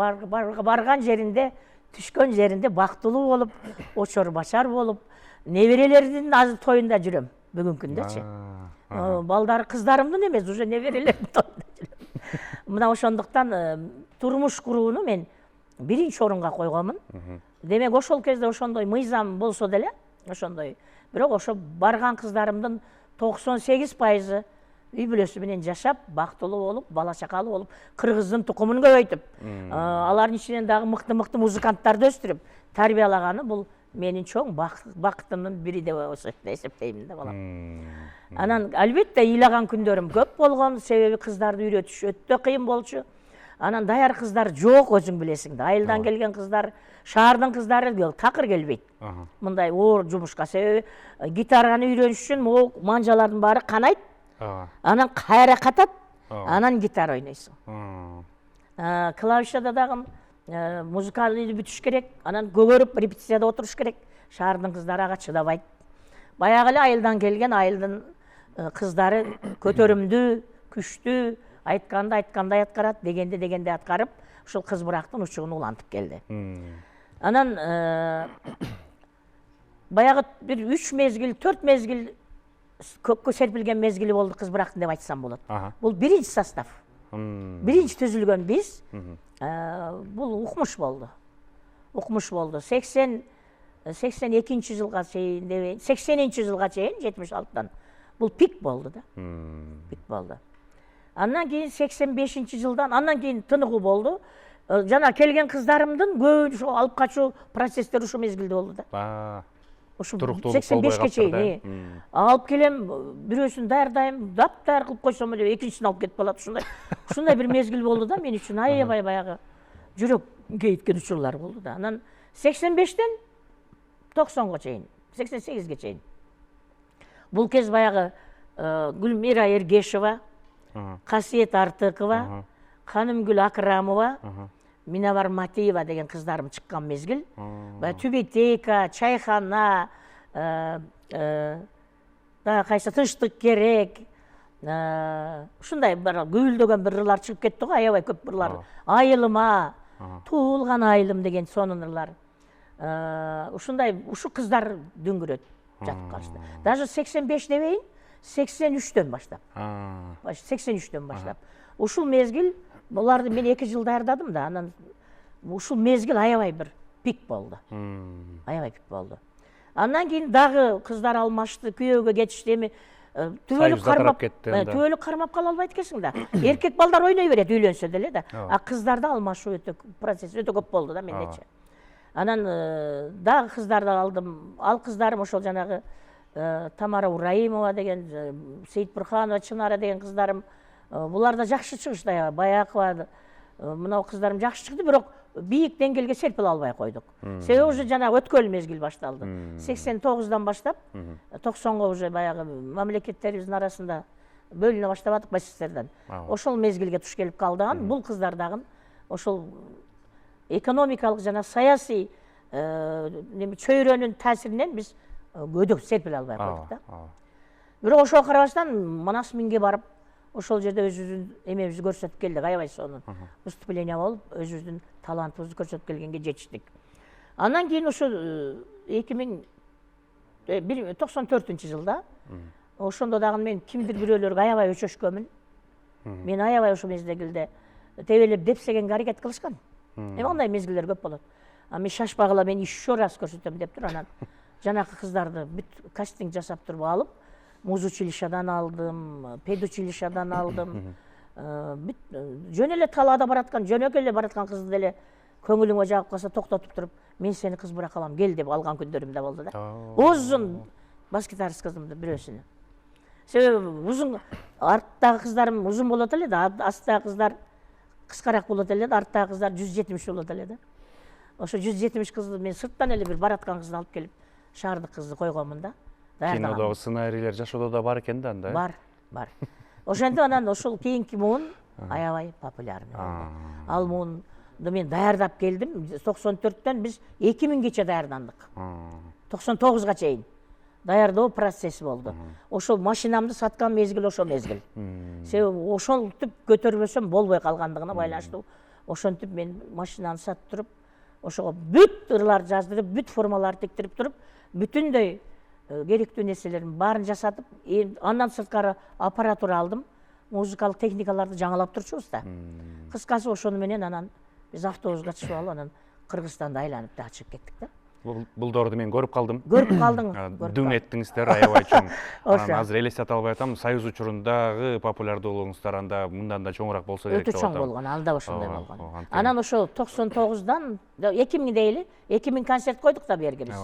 барган жеринде, түшкөн жеринде бактылуу болуп, очор бачар болуп, неберелердин азыр тоюнда жүрөм бүгүнкү күндөчү. Балдар кыздарымдын эмес, уже неберелердин тоюнда жүрөм. Мына ошондуктан турмуш курууну мен биринчи орунга койгонмун. Демек ошол кезде ошондой мыйзам болсо деле, ошондой. Бирок ошо барган кыздарымдын 98% үй бүлөсү менен жашап, бактылуу болуп, бала чакалуу болуп, кыргыздын тукумун көбөйтүп, алардын ичинен дагы мыкты музыканттарды өстүрүп, тарбиялаганы бул менин чоң бакытымдын бири деп эсептейм да балам. Анан албетте ыйлаган күндөрүм көп болгон, себеби кыздарды үйрөтүш өтө кыйын болчу. Анан даяр кыздар жок, өзүң билесиң да. Айылдан келген кыздар, шаардын кыздары такыр келбейт. Мындай оор жумушка, себеби гитараны үйрөнүш үчүн могу манжалардын баары канайт. Анан кайра катат, анан гитара ойнойсуң. Клавишада дагы музыкалды бүтүш керек, анан көгөрүп репетицияда отуруш керек. Шаардын кыздары ага чыдабайт. Баягы эле айылдан келген, айылдын кыздары көтөрүмдүү, күчтүү, айткандай аткарат, дегенде аткарып, ушул Кыз Бурактын учугун улантып келди. Анан баягы бир 3 мезгил, 4 мезгил көккө серпилген мезгили болду Кыз Бурактын деп айтсам болот. Бул биринчи состав. Биринчи түзүлгөн биз. Бул укмуш болду. 82 жылга чейин, 80 жылга чейин, 76-тан бул пик болду да. Пик болду. Андан кийин 85 жылдан, андан кийин тыныгуу болду. Жана келген кыздарымдын көбү ошо алып качуу процесстери ушул мезгилде болду да. Ушу 85-ке чейин алып келем, бирөөсүн даярдайм, даяр кылып койсом эле экинчисин алып кетип калат. Ушундай бир мезгил болду да мен үчүн, аябай баягы жүрөк кейиткен учурлар болду да. Анан 85-тен 90-га чейин, 88-ге чейин. Бул кез баягы Гүлмира Эргешева, Касиет Артыкова, Канымгүл Акрамова, Минавар Матиева деген кыздарым чыккан мезгил. Түбетейка, чайхана, дагы кайсы тынчтык керек. Ушундай көбүлдөгөн бир ырлар чыгып кетти го, аябай көп ырлар. Айылыма, туулган айылым деген сонун ырлар. Ушундай, ушу кыздар дүңгүрөт жатып калышты. Даже 85 дебейин, 83-төн баштап. 83-төн баштап. Ушул мезгил, буларды мен 2 жыл даярдадым да, анан ушул мезгил аябай бир пик болду. Аябай пик болду. Андан кийин дагы кыздар алмашты, күйөөгө кетишти. Эми Союз да тарап кетти анда. түбөлүк кармап кала албайт экенсиң да. Эркек балдар ойной берет үйлөнсө деле да. А кыздарда алмашуу процесс өтө көп болду да мендечи. Анан дагы кыздарды алдым. Ал кыздарым ошол жанагы Тамара Ураимова деген, Сейит Бурханова, Чынара деген кыздарым, булар да жакшы чыгышты, Баякова, мынау кыздарым жакшы чыкты, бирок бийик деңгээлге серпиле албай койдук. Себеби уже жанагы өткөл мезгил башталды. 89-дан баштап 90-га уже баягы мамлекеттерибиздин арасында бөлүнө баштабадык басистерден. Ошол мезгилге туш келип калдыган бул кыздар дагы ошол экономикалык жана саясий чөйрөнүн таасиринен биз көдөк серпиле албай койдук да. Бирок ошого карабастан Манас Минге барып, ошол жерде өзүбүздүн эмебизди көрсөтүп келдик, аябай сонун выступление болуп, өзүбүздүн талантыбызды көрсөтүп келгенге жетиштик. Андан кийин ошо 1994-жылда ошондо дагы мен кимдир бирөөлөргө аябай өчөшкөнмүн. Мен аябай ошол мезгилде тебелеп депсегенге аракет кылышкан. Эми андай мезгилдер көп болот. А мен шашпагыла, мен еще раз көрсөтөм деп тур, анан жанакы кыздарды бүт кастинг жасап туруп алып, музучилищадан алдым, педучилищадан алдым. Бүт жөн эле талаада бараткан, жөнөкөй эле бараткан кызды деле көңүлүңө жагып калса токтотуп туруп, мен сени кыз быра калам, кел деп алган күндөрүм да болду да. Узун бас-гитарист кыздымды бирөөсүнү. Себеби узун арттагы кыздарым узун болот эле да, астагы кыздар кыскараак болот эле да, арттагы кыздар 170 болот эле да. Ошо 170 кызды мен сырттан эле бир бараткан кызды алып келип, шаардык кызды койгонмун да. Кинодогу сценарийлер жашоодо да бар экен да анда. Бар. Ошентип анан ошол кийинки муун аябай популярный болду. Ал муунду мен даярдап келдим. 94-төн биз 2000гече даярдандык. 99-га чейин даярдоо процесси болду. Ошол машинамды саткан мезгил ошол мезгил. Себеби ошентип көтөрбөсөм болбой калгандыгына байланыштуу. Ошентип мен машинаны сатып туруп, ошого бүт ырларды жаздырып, бүт формаларды тиктирип туруп, бүтүндөй керектүү нерселердин баарын жасатып, андан сырткары аппаратура алдым. Музыкалык техникаларды жаңалап турчубуз да. Кыскасы ошону менен анан биз автобуска түшүп алып, анан Кыргызстанды айланып да чыгып кеттик да. Булдорду мен көрүп калдым. Көрүп калдың. Дүң еттиңиздер аябай чоң. Анан азыр элестете албай атам, Союз учурундагы популярдуулугуңуздар анда мындан да чоңураак болсо керек деп атам. Өтө чоң болгон, анда ошондой болгон. Анан ошо 99-дан 2000 дейли, 2000 концерт койдук да берге биз.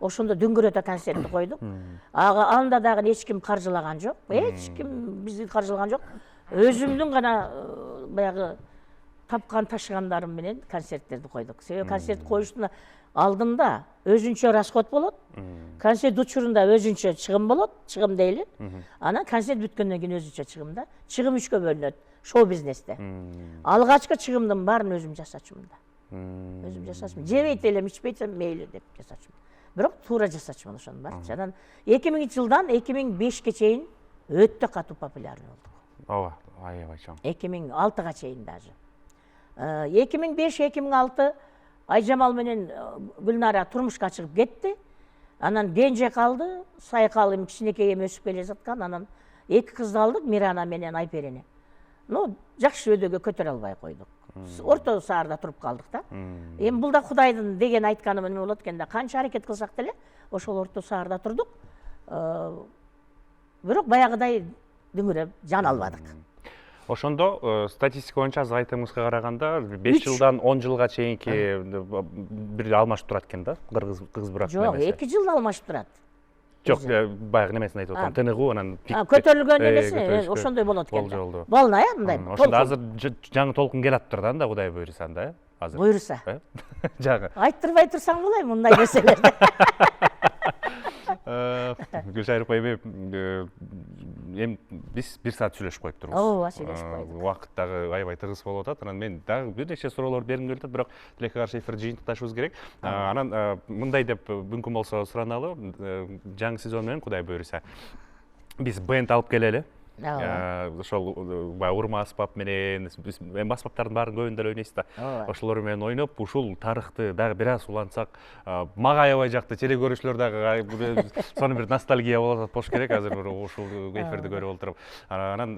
Ошондо Дүңгүрөтө концертти койдук. Анда дагы эч ким каржылаган жок. Эч ким бизди каржылаган жок. Өзүмдүн гана баягы тапкан ташыгандарым менен концерттерди койдук. Себеби концерт коюштун алдында өзүнчө расход болот. Концерт учурунда өзүнчө чыгым болот, чыгым дейли. Анан концерт бүткөндөн кийин өзүнчө чыгым да. Чыгым 3кө бөлүнөт шоу бизнесте. Алгачкы чыгымдын баарын өзүм жасачумун да. Өзүм жасачумун. Жебейт элем, ичпейтсем мейли деп жасачумун. Бирок туура жасачумун ошонун баарын. Анан 2000-жылдан 2005-ге чейин өтө катуу популярный болдук. Ооба, аябай чоң. 2006-га чейин даже. 2005-2006 Айжамал менен Гүлнара турмушка чыгып кетти. Анан Кенже калды, Сайкал эми кичинекей эми өсүп келе жаткан. Анан эки кызды алдык, Мирана менен Айперени. Жакшы өдөгө көтөрө албай койдук. Орто саарда туруп калдык да. Эми бул да Кудайдын деген айтканы менен болот экен да. Канча аракет кылсак деле ошол орто саарда турдук. Бирок баягыдай дүңүрөп жан албадык. Ошондо статистика боюнча азыр айтымыңызга караганда 5 жылдан 10 жылга чейинки бир алмашып турат экен да, кыз брак немеси. Жок, 2 жылда алмашып турат. Жок, баягы немесин айтып атам, тыныгуу анан көтөрүлгөн эмеси, ошондой болот экен. Болду. Болна, мындай. Ошондо азыр жаңы толкун келаптыр да анда, Кудай буйруса анда, азыр. Буйруса. Жагы. Айттырбай турсаң болайм мындай нерселерди. Гүлшайыр апай, эми биз 1 саат сүйлөшүп коюп турбуз. Ооба, сүйлөшүп койдук. Убакыт дагы аябай тыгыз болуп атат. Анан мен дагы бир нече суроолор бергим келип атат, бирок тилекке каршы эфирди жыйынтыкташыбыз керек. Анан мындай деп мүмкүн болсо сураналы, жаңы сезон менен Кудай буйруса биз бенд алып келели. ошол баягы урма аспап менен эми аспаптардын баарын көбүн деле ойнойсуз да. Ошолор менен ойноп, ушул тарыхты дагы бир аз улантсак, мага аябай жакты, теле көрүүчүлөр дагы сонун бир ностальгия болуш керек азыр ушул эфирди көрүп отуруп. Анан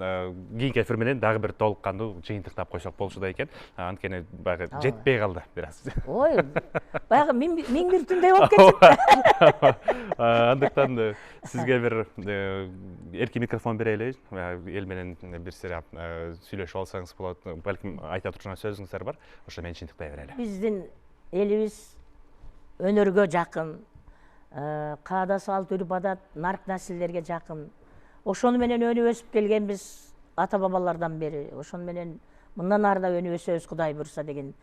кийинки эфир менен дагы бир толук кандуу жыйынтыктап койсок болчудай экен. Анткени баягы жетпей калды бир аз. Ой, баягы миң бир түндөй болуп кетти. Андыктан сизге бир эркин микрофон берели. Эл менен бир сыйра сүйлөшүп алсаңыз болот. Балким айта турган сөзүңүздөр бар. Ошо менен чынтыктай берели. Биздин элибиз өнөргө жакын, каада салт үрп адат, нарк населдерге жакын. Ошону менен өнүп өсүп келгенбиз ата бабалардан бери. Ошону менен мындан ары да өнүп өсөбүз, Кудай буйруса деген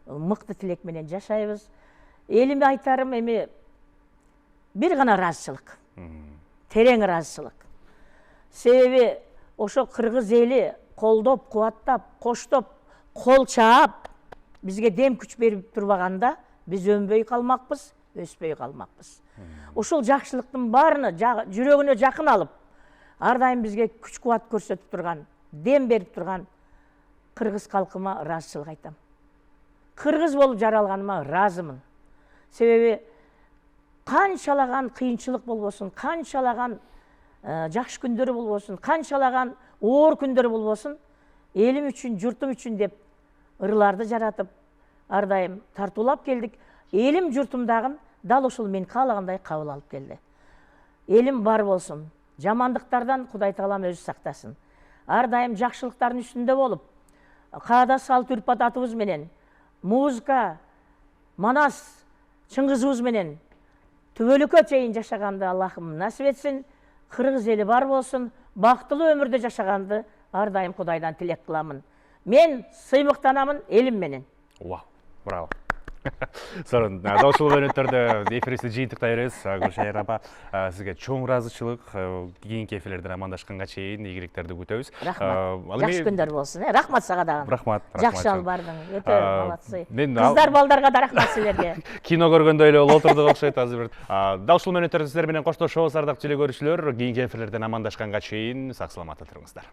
мыкты тилек менен жашайбыз. Элиме айтарым эми бир гана ыраазычылык. Терең ыраазычылык. Себеби ошо кыргыз эли колдоп, кубаттап, коштоп, кол чаап, бизге дем күч берип турбаганда биз өнбөй калмакпыз, өспөй калмакпыз. Ушул жакшылыктын баарыны жүрөгүнө жакын алып, ар дайым бизге күч кубат көрсөтүп турган, дем берип турган кыргыз калкыма ыраазычылык айтам. Кыргыз болуп жаралганыма ыраазымын. Себеби канчалаган кыйынчылык болбосун, канчалаган жакшы күндөрү болбосун, канчалаган оор күндөрү болбосун, элим үчүн, журтум үчүн деп ырларды жаратып, ар дайым тартуулап келдик. Элим журтумдагын дал ушул мен каалагандай кабыл алып келди. Элим бар болсун, жамандыктардан Кудай Таалам өзү сактасын. Ар дайым жакшылыктардын үстүндө болуп, каада салт үрп адатыбыз менен, музыка, манас, чыңгызыбыз менен түбөлүккө чейин жашаганды Аллахым насип этсин. Кыргыз эли бар болсун, бактылуу өмүрдө жашаганды ар дайым Кудайдан тилек кыламын. Мен сыймыктанамын элим менен. Вау, браво. Сонун, ушул өнөттөрдө эфирибизди жыйынтыктай беребиз. Гүлшайыр апа, сизге чоң ыраазычылык. Кийинки эфирлерден амандашканга чейин ийгиликтерди күтөбүз. Рахмат. Жакшы күндөр болсун. Рахмат сага дагы. Рахмат. Жакшы алып бардың. Өтө молодцы. Кыздар балдарга да рахмат силерге. Кино көргөндөй эле отурдук окшойт азыр. Дал ушул өнөттөрдө сиздер менен коштошобуз, ардактуу теле көрүүчүлөр. Кийинки эфирлерден амандашканга чейин сак саламатта туруңуздар.